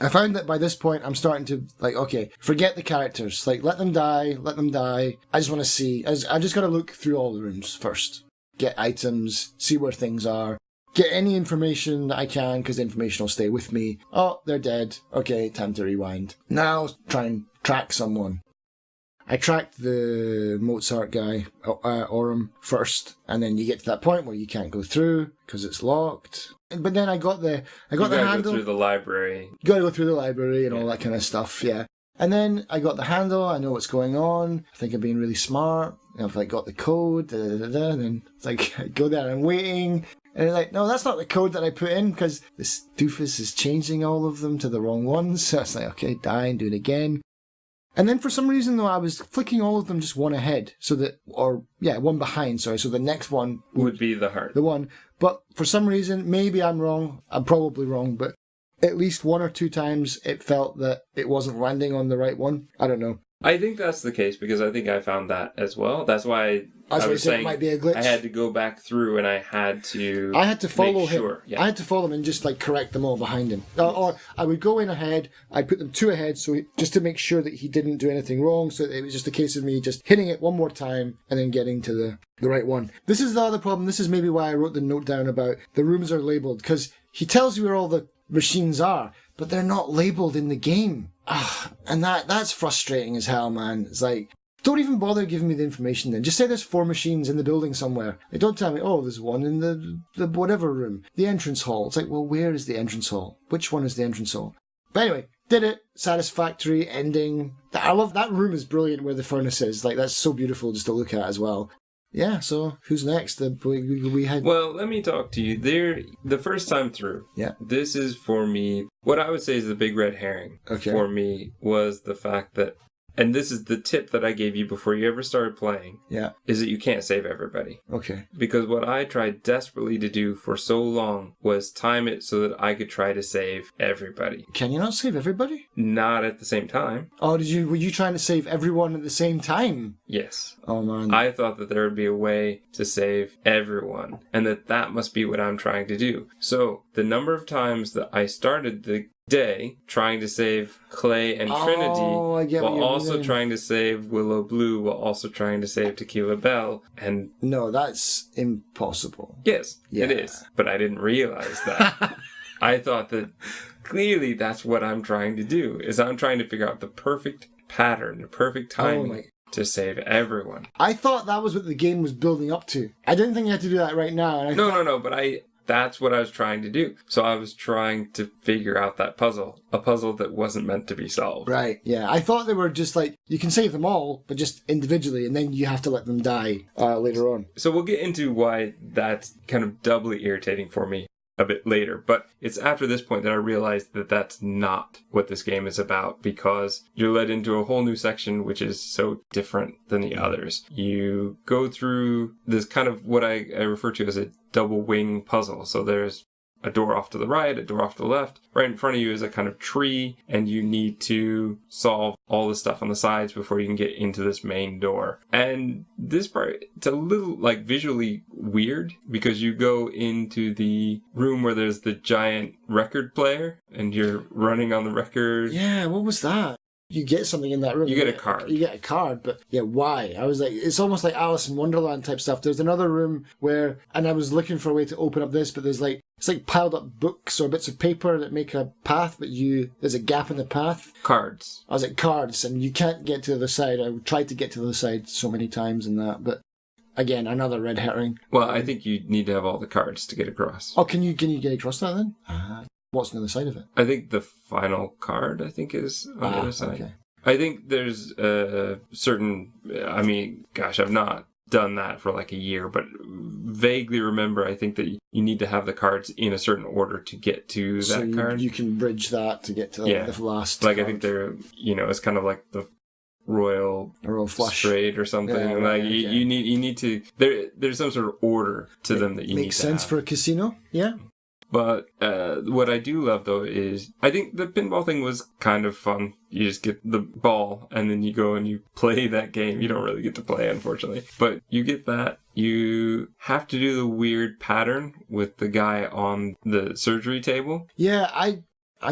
I found that by this point, I'm starting to, like, okay, forget the characters. Like, let them die. I just want to see. I've just got to look through all the rooms first. Get items, see where things are. Get any information that I can, because the information will stay with me. Oh, they're dead. Okay, time to rewind. Now, try and track someone. I tracked the Mozart guy, Aurum, first, and then you get to that point where you can't go through, because it's locked. But then I got the handle. You gotta go through the library. You gotta go through the library and all that kind of stuff, yeah. And then I got the handle, I know what's going on, I think I'm being really smart, I've like got the code, and then it's like, I go there and I'm waiting, and it's like, no, that's not the code that I put in, because this doofus is changing all of them to the wrong ones, so it's like, okay, die and do it again. And then for some reason, though, I was flicking all of them just one ahead, one behind, sorry, so the next one would be the heart. The one. But for some reason, maybe I'm wrong, I'm probably wrong, but at least one or two times it felt that it wasn't landing on the right one. I don't know. I think that's the case because I think I found that as well. That's why I was saying it might be a glitch. I had to go back through and I had to follow him. Sure. Yeah. I had to follow him and just correct them all behind him. Or I would go in ahead, I'd put them two ahead just to make sure that he didn't do anything wrong. So it was just a case of me just hitting it one more time and then getting to the right one. This is the other problem. This is maybe why I wrote the note down about the rooms are labelled, because he tells you where all the machines are, but they're not labelled in the game. And that's frustrating as hell, man. It's like, don't even bother giving me the information then. Just say there's 4 machines in the building somewhere. Don't tell me, there's one in the whatever room. The entrance hall. It's like, well, where is the entrance hall? Which one is the entrance hall? But anyway, did it. Satisfactory ending. I love that room. Is brilliant where the furnace is. Like, that's so beautiful just to look at as well. Yeah, so who's next? We had... Well, let me talk to you. The first time through, this is for me, what I would say is the big red herring for me was the fact that, and this is the tip that I gave you before you ever started playing, is that you can't save everybody. Okay. Because what I tried desperately to do for so long was time it so that I could try to save everybody. Can you not save everybody? Not at the same time. Oh, were you trying to save everyone at the same time? Yes. Oh, man. I thought that there would be a way to save everyone, and that must be what I'm trying to do. So, the number of times that I started the day trying to save Clay and Trinity while also trying to save Willow Blue, while also trying to save Tequila Belle, and... No, that's impossible. Yes, it is. But I didn't realize that. I thought that clearly that's what I'm trying to do, is I'm trying to figure out the perfect pattern, the perfect timing to save everyone. I thought that was what the game was building up to. I didn't think you had to do that right now. And No, but that's what I was trying to do. So I was trying to figure out that puzzle. A puzzle that wasn't meant to be solved. Right, yeah. I thought they were just like, you can save them all, but just individually, and then you have to let them die later on. So we'll get into why that's kind of doubly irritating for me a bit later. But it's after this point that I realized that that's not what this game is about, because you're led into a whole new section which is so different than the others. You go through this kind of what I refer to as a double wing puzzle. So there's a door off to the right, a door off to the left. Right in front of you is a kind of tree, and you need to solve all the stuff on the sides before you can get into this main door. And this part, it's a little visually weird, because you go into the room where there's the giant record player, and you're running on the record. Yeah, what was that? You get something in that room. You get a card. You get a card, but why? I was like, it's almost like Alice in Wonderland type stuff. There's another room and I was looking for a way to open up this, but there's it's like piled up books or bits of paper that make a path, but there's a gap in the path. Cards. I was like, cards, and you can't get to the other side. I tried to get to the other side so many times in that, but again, another red herring. Well, I think you need to have all the cards to get across. Oh, can you get across that then? What's on the other side of it? I think the final card, is on the other side. Okay. I think there's a certain... I've not done that for a year, but vaguely remember, I think that you need to have the cards in a certain order to get to that card. You can bridge that to get to the last card. I think they're, it's kind of like the Royal Flush Straight or something. You need to... There's some sort of order to them that you need to have. Makes sense for a casino, yeah. But what I do love, though, is I think the pinball thing was kind of fun. You just get the ball, and then you go and you play that game. You don't really get to play, unfortunately. But you get that. You have to do the weird pattern with the guy on the surgery table. Yeah, I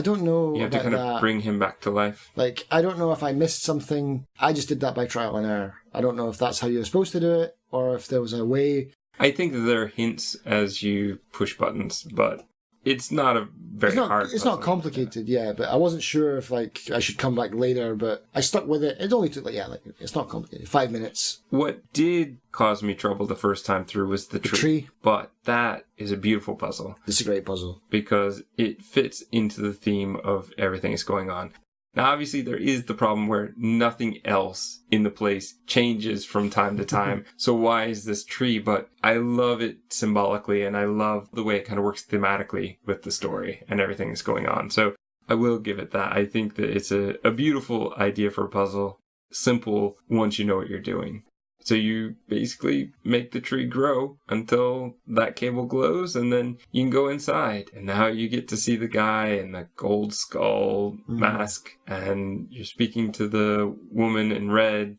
don't know. You have to kind of bring him back to life. I don't know if I missed something. I just did that by trial and error. I don't know if that's how you're supposed to do it, or if there was a way. I think that there are hints as you push buttons, but it's not a very hard. It's not complicated, but I wasn't sure if I should come back later, but I stuck with it. It only took it's not complicated. 5 minutes. What did cause me trouble the first time through was the tree. But that is a beautiful puzzle. It's a great puzzle. Because it fits into the theme of everything that's going on. Now, obviously, there is the problem where nothing else in the place changes from time to time. So why is this tree? But I love it symbolically, and I love the way it kind of works thematically with the story and everything that's going on. So I will give it that. I think that it's a beautiful idea for a puzzle. Simple once you know what you're doing. So you basically make the tree grow until that cable glows, and then you can go inside. And now you get to see the guy in the gold skull mask, and you're speaking to the woman in red.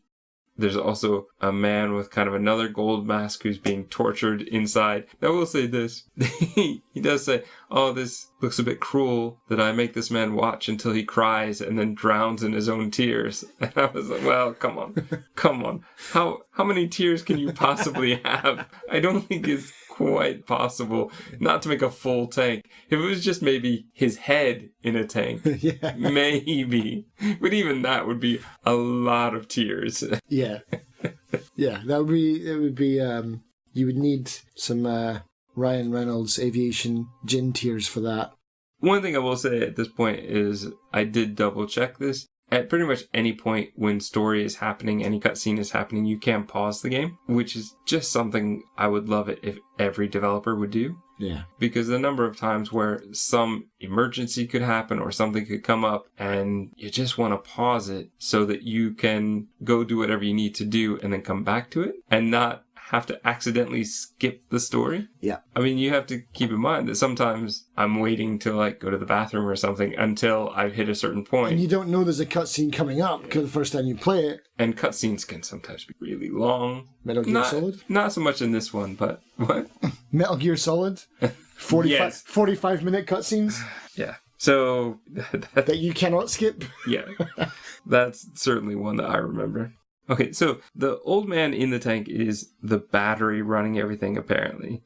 There's also a man with kind of another gold mask who's being tortured inside. Now, I will say this. He does say, oh, this looks a bit cruel that I make this man watch until he cries and then drowns in his own tears. And I was like, well, come on. How many tears can you possibly have? I don't think it's quite possible not to make a full tank. If it was just maybe his head in a tank, Yeah. maybe. But even that would be a lot of tears. Yeah. Yeah, it would be, you would need some Ryan Reynolds aviation gin tears for that. One thing I will say at this point is I did double check this. At pretty much any point when story is happening, any cutscene is happening, you can pause the game, which is just something I would love it if every developer would do. Yeah. Because the number of times where some emergency could happen or something could come up and you just want to pause it so that you can go do whatever you need to do and then come back to it and not have to accidentally skip the story. Yeah. I mean, you have to keep in mind that sometimes I'm waiting to like go to the bathroom or something until I've hit a certain point. And you don't know there's a cutscene coming up because the first time you play it. And cutscenes can sometimes be really long. Metal Gear Solid? Not so much in this one, but what? Metal Gear Solid? 45-minute cutscenes? Yeah. So that you cannot skip? Yeah. That's certainly one that I remember. Okay, so the old man in the tank is the battery running everything, apparently.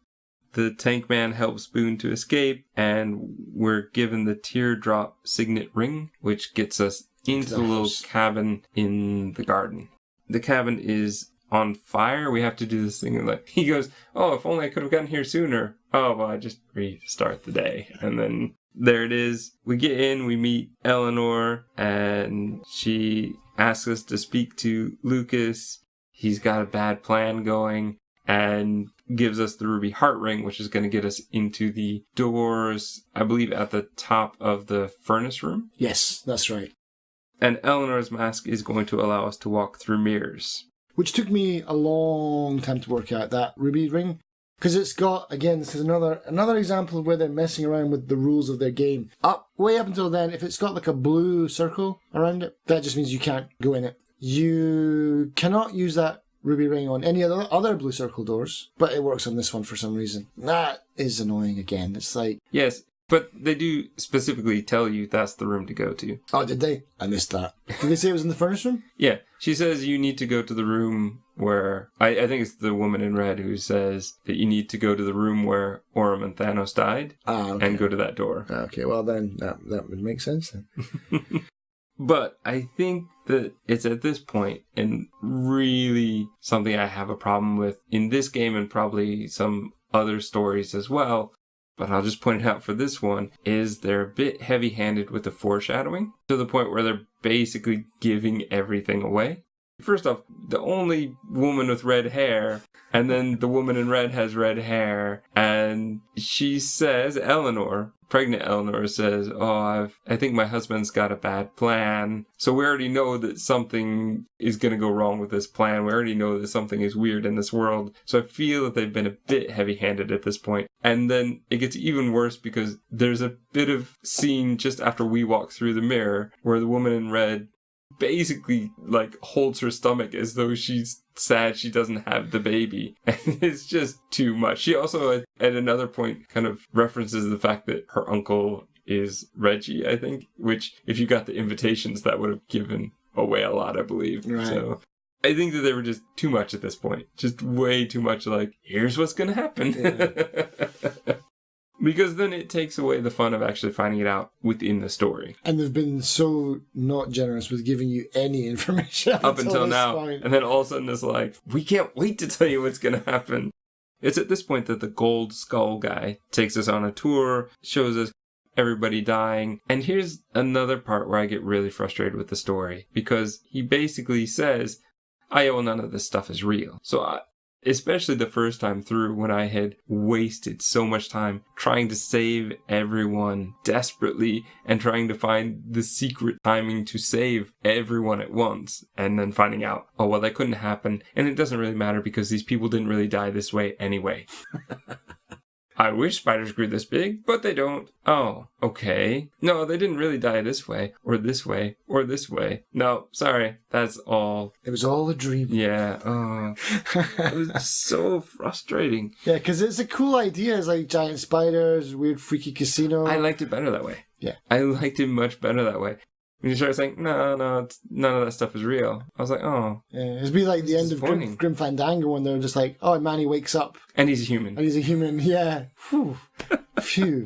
The tank man helps Boone to escape, and we're given the teardrop signet ring, which gets us into the little cabin in the garden. The cabin is on fire. We have to do this thing like, he goes, oh, if only I could have gotten here sooner. Oh, well, I just restart the day. And then there it is. We get in, we meet Eleanor, and she asks us to speak to Lucas. He's got a bad plan going and gives us the ruby heart ring, which is going to get us into the doors, I believe, at the top of the furnace room. Yes, that's right. And Eleanor's mask is going to allow us to walk through mirrors. Which took me a long time to work out, that ruby ring. Because it's got, again, this is another example of where they're messing around with the rules of their game. Way up until then, if it's got like a blue circle around it, that just means you can't go in it. You cannot use that ruby ring on any other blue circle doors, but it works on this one for some reason. That is annoying again. It's like... Yes, but they do specifically tell you that's the room to go to. Oh, did they? I missed that. Did they say it was in the furnace room? Yeah. She says you need to go to the room where... I think it's the woman in red who says that you need to go to the room where Orm and Thanos died and go to that door. Okay, well then that would make sense then. But I think that it's at this point, and really something I have a problem with in this game and probably some other stories as well, but I'll just point it out for this one, is they're a bit heavy-handed with the foreshadowing, to the point where they're basically giving everything away. First off, the only woman with red hair, and then the woman in red has red hair, and she says, pregnant Eleanor says, oh, I think my husband's got a bad plan. So we already know that something is going to go wrong with this plan. We already know that something is weird in this world. So I feel that they've been a bit heavy-handed at this point. And then it gets even worse because there's a bit of scene just after we walk through the mirror where the woman in red basically like holds her stomach as though she's sad she doesn't have the baby, and it's just too much. She also at another point kind of references the fact that her uncle is Reggie, I think, which if you got the invitations that would have given away a lot, I believe. Right. So I think that they were just too much at this point, just way too much, like here's what's gonna happen. Yeah. Because then it takes away the fun of actually finding it out within the story. And they've been so not generous with giving you any information up until now. Point. And then all of a sudden it's like, we can't wait to tell you what's going to happen. It's at this point that the gold skull guy takes us on a tour, shows us everybody dying. And here's another part where I get really frustrated with the story. Because he basically says, well, none of this stuff is real. So especially the first time through when I had wasted so much time trying to save everyone desperately and trying to find the secret timing to save everyone at once, and then finding out, oh, well, that couldn't happen, and it doesn't really matter because these people didn't really die this way anyway. I wish spiders grew this big, but they don't. Oh, okay. No, they didn't really die this way, or this way, or this way. No, sorry. That's all. It was all a dream. Yeah. Oh, it was so frustrating. Yeah, because it's a cool idea. It's like giant spiders, weird freaky casino. I liked it better that way. Yeah. I liked it much better that way. When you started saying, no, none of that stuff is real, I was like, oh. Yeah, it'd be like the end of Grim Fandango when they're just like, oh, Manny wakes up. And he's a human. And he's a human, yeah. Whew. Phew.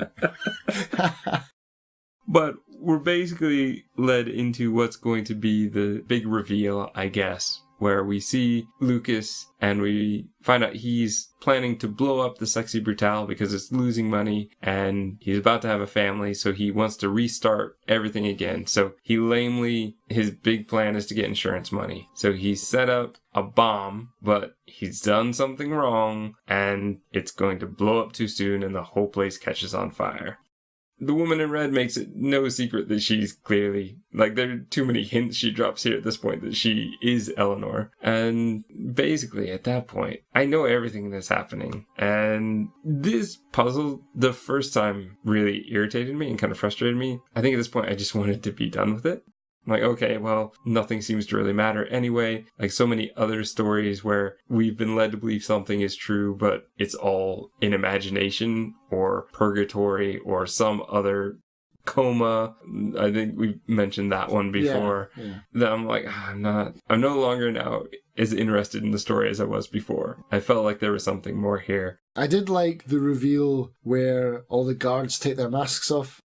But we're basically led into what's going to be the big reveal, I guess, where we see Lucas and we find out he's planning to blow up the Sexy Brutale because it's losing money and he's about to have a family, so he wants to restart everything again. So his big plan is to get insurance money. So he set up a bomb, but he's done something wrong and it's going to blow up too soon and the whole place catches on fire. The woman in red makes it no secret that she's clearly, like, there are too many hints she drops here at this point that she is Eleanor. And basically, at that point, I know everything that's happening. And this puzzle, the first time, really irritated me and kind of frustrated me. I think at this point, I just wanted to be done with it. I'm like, okay, well, nothing seems to really matter anyway. Like so many other stories where we've been led to believe something is true, but it's all in imagination or purgatory or some other coma. I think we mentioned that one before. Yeah. That I'm like, I'm no longer now as interested in the story as I was before. I felt like there was something more here. I did like the reveal where all the guards take their masks off.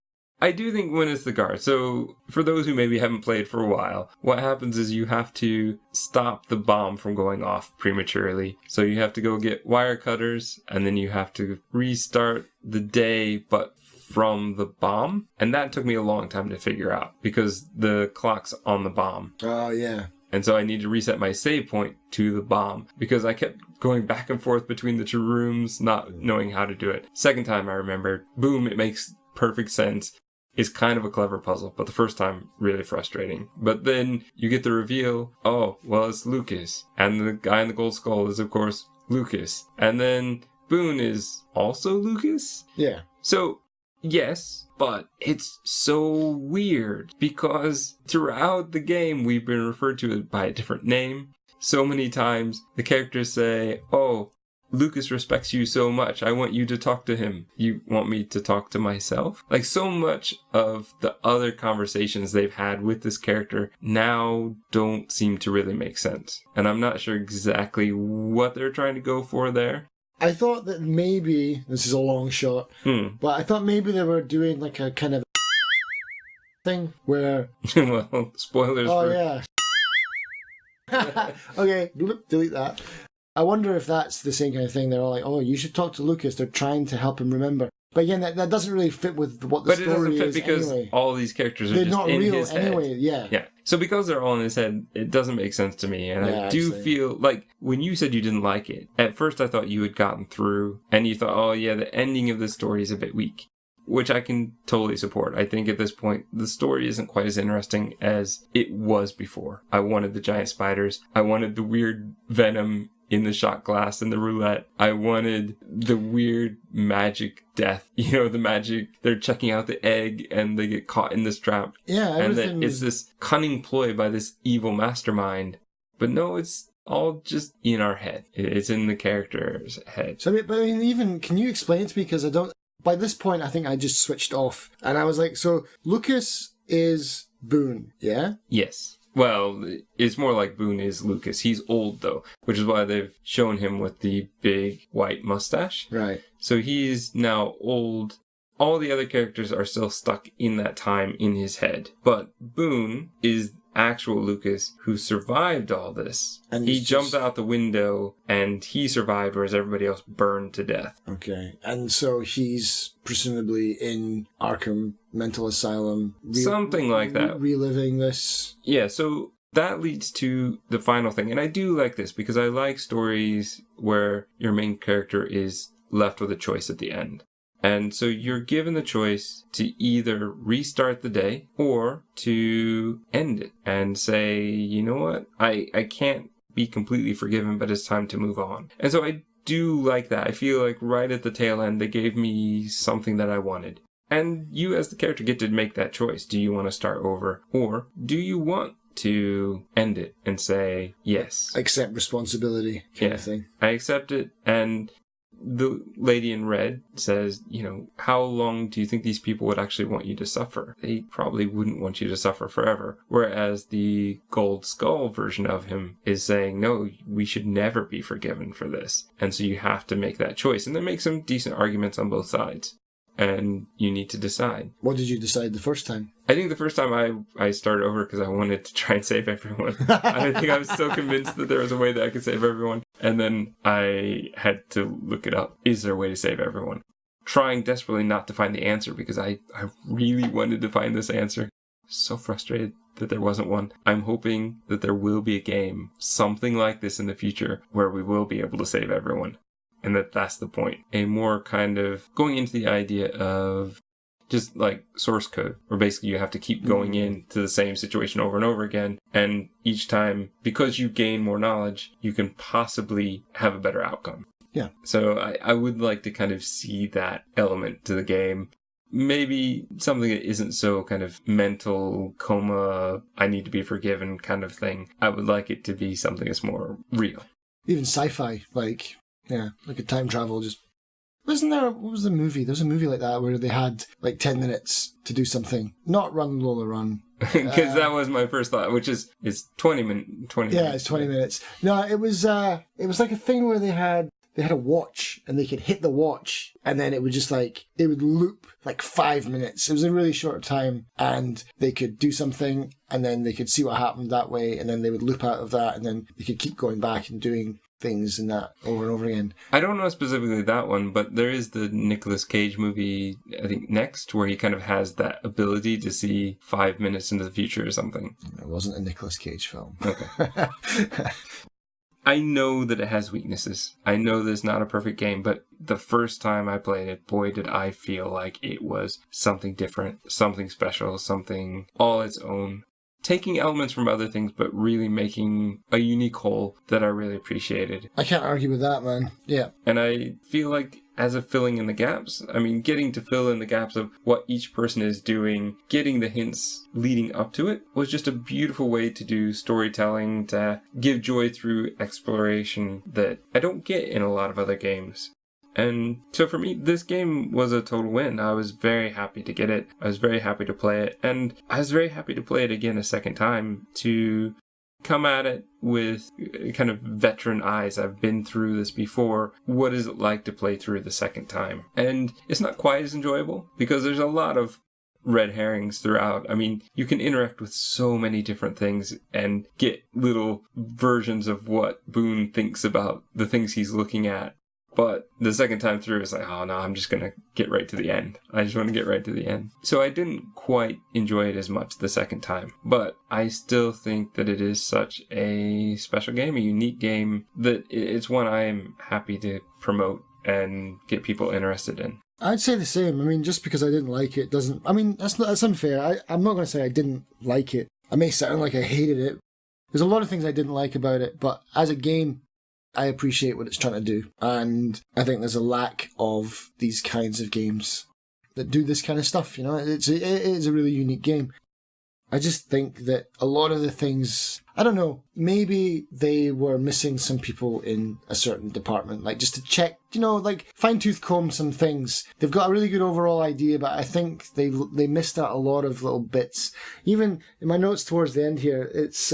I do think when it's the guard. So for those who maybe haven't played for a while, what happens is you have to stop the bomb from going off prematurely. So you have to go get wire cutters and then you have to restart the day, but from the bomb. And that took me a long time to figure out because the clock's on the bomb. Oh, yeah. And so I need to reset my save point to the bomb because I kept going back and forth between the two rooms, not knowing how to do it. Second time I remembered, boom, it makes perfect sense. It's kind of a clever puzzle, but the first time, really frustrating. But then you get the reveal, oh, well, it's Lucas. And the guy in the gold skull is, of course, Lucas. And then Boone is also Lucas? Yeah. So, yes, but it's so weird because throughout the game, we've been referred to it by a different name. So many times, the characters say, oh, Lucas respects you so much. I want you to talk to him. You want me to talk to myself? Like so much of the other conversations they've had with this character now don't seem to really make sense. And I'm not sure exactly what they're trying to go for there. I thought that maybe, this is a long shot, but I thought maybe they were doing like a kind of thing where... well, spoilers yeah. Okay, delete that. I wonder if that's the same kind of thing. They're all like, oh, you should talk to Lucas. They're trying to help him remember. But again, that doesn't really fit with what the story is. But it doesn't fit because anyway. All these characters are just not in real his head. Anyway, yeah. Yeah. So because they're all in his head, it doesn't make sense to me. And I do feel like when you said you didn't like it, at first I thought you had gotten through and you thought, oh yeah, the ending of the story is a bit weak. Which I can totally support. I think at this point, the story isn't quite as interesting as it was before. I wanted the giant spiders. I wanted the weird venom in the shot glass and the roulette. I wanted the weird magic death. You know, the magic, they're checking out the egg and they get caught in this trap. Yeah, and then it's this cunning ploy by this evil mastermind. But no, it's all just in our head. It's in the character's head. So, but I mean, even, can you explain it to me? Because I don't, by this point, I think I just switched off. And I was like, so Lucas is Boone, yeah? Yes. Well, it's more like Boone is Lucas. He's old, though, which is why they've shown him with the big white mustache. Right. So he's now old. All the other characters are still stuck in that time in his head. But Boone is actual Lucas who survived all this. And he jumped out the window and he survived, whereas everybody else burned to death. Okay. And so he's presumably in Arkham Mental Asylum. Something like that. Reliving this. Yeah, so that leads to the final thing. And I do like this because I like stories where your main character is left with a choice at the end. And so you're given the choice to either restart the day or to end it and say, you know what, I can't be completely forgiven, but it's time to move on. And so I do like that. I feel like right at the tail end, they gave me something that I wanted. And you as the character get to make that choice. Do you want to start over? Or do you want to end it and say, yes. Accept responsibility kind of thing. I accept it. And the lady in red says, you know, how long do you think these people would actually want you to suffer? They probably wouldn't want you to suffer forever. Whereas the gold skull version of him is saying, no, we should never be forgiven for this. And so you have to make that choice. And they make some decent arguments on both sides. And you need to decide. What did you decide the first time? I think the first time I started over because I wanted to try and save everyone. I think I was so convinced that there was a way that I could save everyone. And then I had to look it up. Is there a way to save everyone? Trying desperately not to find the answer because I really wanted to find this answer. So frustrated that there wasn't one. I'm hoping that there will be a game, something like this in the future, where we will be able to save everyone. And that's the point. A more kind of going into the idea of just like source code, where basically you have to keep going into the same situation over and over again. And each time, because you gain more knowledge, you can possibly have a better outcome. Yeah. So I would like to kind of see that element to the game. Maybe something that isn't so kind of mental coma, I need to be forgiven kind of thing. I would like it to be something that's more real. Even sci-fi, like a time travel. Just wasn't there? What was the movie? There was a movie like that where they had like 10 minutes to do something. Not Run Lola Run. Because that was my first thought, which is it's 20 minutes. Yeah, it's 20 minutes. No, it was like a thing where they had a watch and they could hit the watch and then it would just like it would loop like 5 minutes. It was a really short time and they could do something and then they could see what happened that way and then they would loop out of that and then they could keep going back and doing things and that over and over again. I don't know specifically that one, but there is the Nicolas Cage movie, I think Next, where he kind of has that ability to see 5 minutes into the future or something. It wasn't a Nicolas Cage film. Okay. I know that it has weaknesses. I know that it's not a perfect game, but the first time I played it, boy, did I feel like it was something different, something special, something all its own. Taking elements from other things, but really making a unique whole that I really appreciated. I can't argue with that, man. Yeah. And I feel like as of filling in the gaps, I mean, getting to fill in the gaps of what each person is doing, getting the hints leading up to it was just a beautiful way to do storytelling, to give joy through exploration that I don't get in a lot of other games. And so for me, this game was a total win. I was very happy to get it. I was very happy to play it. And I was very happy to play it again a second time, to come at it with kind of veteran eyes. I've been through this before. What is it like to play through the second time? And it's not quite as enjoyable because there's a lot of red herrings throughout. I mean, you can interact with so many different things and get little versions of what Boone thinks about the things he's looking at. But the second time through, it's like, oh no, I'm just going to get right to the end. I just want to get right to the end. So I didn't quite enjoy it as much the second time. But I still think that it is such a special game, a unique game, that it's one I am happy to promote and get people interested in. I'd say the same. I mean, just because I didn't like it doesn't... I mean, that's unfair. I'm not going to say I didn't like it. I may sound like I hated it. There's a lot of things I didn't like about it, but as a game, I appreciate what it's trying to do. And I think there's a lack of these kinds of games that do this kind of stuff, you know? It is a really unique game. I just think that a lot of the things... I don't know, maybe they were missing some people in a certain department, like just to check, you know, like fine-tooth comb some things. They've got a really good overall idea, but I think they missed out a lot of little bits. Even in my notes towards the end here, it's...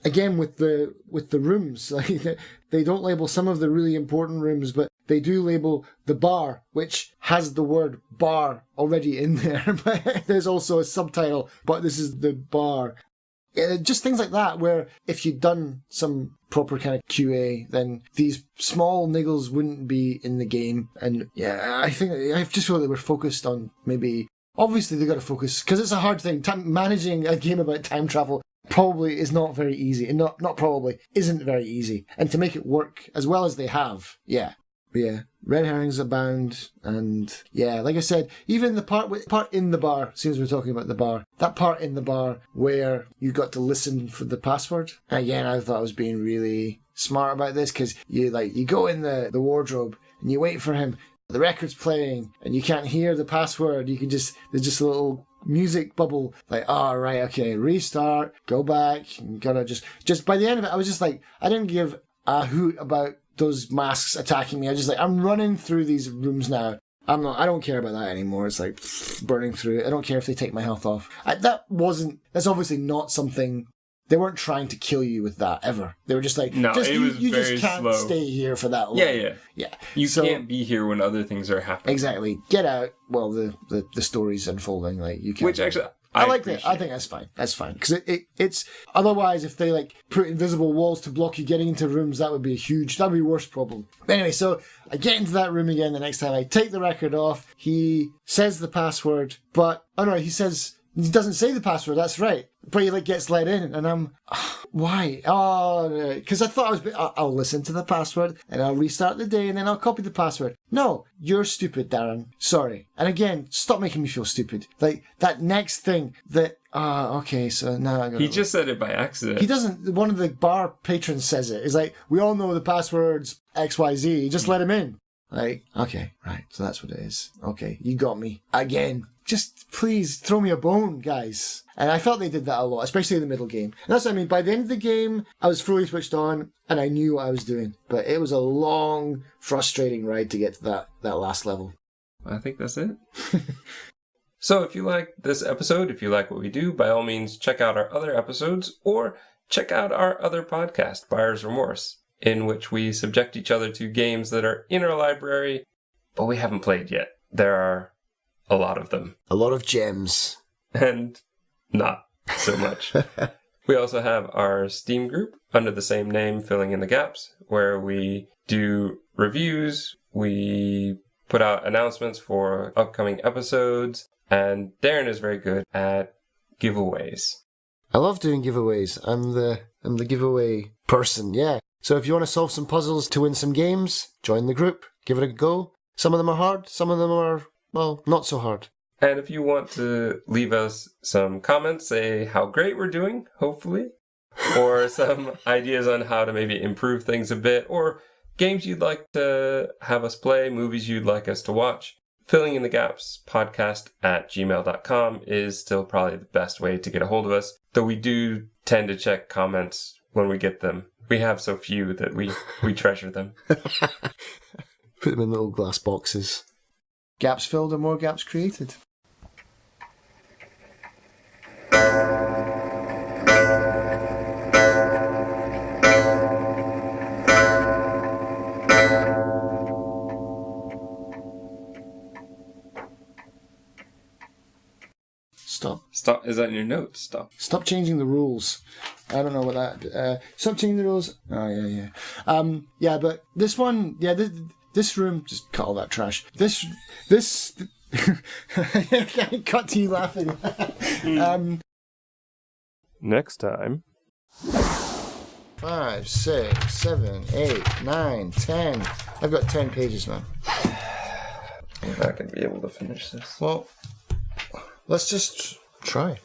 Again, with the rooms, like they don't label some of the really important rooms, but they do label the bar, which has the word bar already in there. But there's also a subtitle, but this is the bar. Just things like that, where if you'd done some proper kind of QA, then these small niggles wouldn't be in the game. And yeah, I just feel that we're focused on maybe... Obviously, they've got to focus, because it's a hard thing. Managing a game about time travel probably is not very easy. And not probably, isn't very easy. And to make it work as well as they have, yeah. But yeah, red herrings abound, and yeah, like I said, even the part in the bar, as soon as we're talking about the bar, that part in the bar where you got to listen for the password, again, I thought I was being really smart about this, because you go in the wardrobe, and you wait for him, the record's playing, and you can't hear the password, there's just a little music bubble, like, oh, right, okay, restart, go back, and gotta just by the end of it, I was just like, I didn't give a hoot about those masks attacking me. I just I'm running through these rooms now. I don't care about that anymore. It's like burning through it. I don't care if they take my health off. That's obviously not something, they weren't trying to kill you with that ever. They were just like, no, it was you very just can't slow. stay here for that long. Yeah. You can't be here when other things are happening. Exactly. Get out while the story's unfolding. Like, you can't. Which actually, I like that. I think that's fine. That's fine. Because it's otherwise, if they put invisible walls to block you getting into rooms, that'd be a worse problem. But anyway, so I get into that room again the next time. I take the record off. He says the password, but he doesn't say the password. That's right. But he gets let in, and I'm, why? Oh, because I thought I'll listen to the password, and I'll restart the day, and then I'll copy the password. No, you're stupid, Darren. Sorry. And again, stop making me feel stupid. That next thing that, okay, so now I got. He just said it by accident. He doesn't. One of the bar patrons says it. It's like, we all know the password's XYZ. Just let him in. Okay, right. So that's what it is. Okay, you got me again. Just please throw me a bone, guys. And I felt they did that a lot, especially in the middle game. And that's what I mean. By the end of the game, I was fully switched on and I knew what I was doing. But it was a long, frustrating ride to get to that last level. I think that's it. So if you like this episode, if you like what we do, by all means, check out our other episodes or check out our other podcast, Buyer's Remorse, in which we subject each other to games that are in our library, but we haven't played yet. There are a lot of them. A lot of gems. And not so much. We also have our Steam group under the same name, Filling in the Gaps, where we do reviews, we put out announcements for upcoming episodes, and Darren is very good at giveaways. I love doing giveaways. I'm the giveaway person, yeah. So if you want to solve some puzzles to win some games, join the group, give it a go. Some of them are hard, some of them are, well, not so hard. And if you want to leave us some comments, say how great we're doing, hopefully, or some ideas on how to maybe improve things a bit, or games you'd like to have us play, movies you'd like us to watch, Filling in the Gaps podcast at gmail.com is still probably the best way to get a hold of us, though we do tend to check comments when we get them. We have so few that we treasure them. Put them in little glass boxes. Gaps filled or more gaps created. Stop. Is that in your notes? Stop changing the rules. I don't know what that. Stop changing the rules. Oh yeah. Yeah, but this one. Yeah, this room. Just cut all that trash. This. I can't cut to you laughing. Next time. 5, 6, 7, 8, 9, 10. I've got 10 pages, man. I'm not going to be able to finish this. Well, let's just try.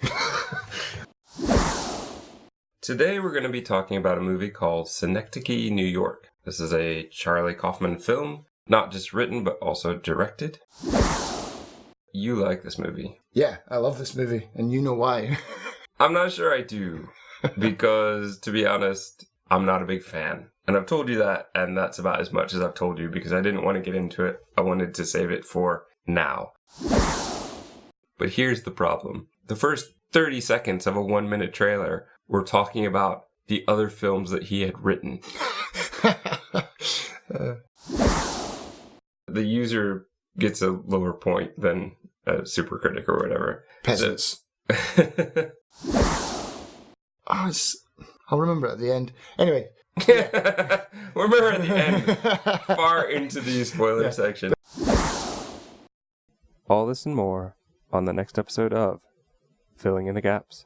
Today we're going to be talking about a movie called Synecdoche, New York. This is a Charlie Kaufman film, not just written, but also directed. You like this movie. Yeah, I love this movie, and you know why. I'm not sure I do, because, to be honest, I'm not a big fan. And I've told you that, and that's about as much as I've told you, because I didn't want to get into it. I wanted to save it for now. But here's the problem. The first 30 seconds of a 1-minute trailer were talking about the other films that he had written. The user gets a lower point than a super critic or whatever. Peasants. I'll remember at the end. Anyway. Yeah. Remember at the end. Far into the spoiler section. All this and more on the next episode of Filling in the Gaps.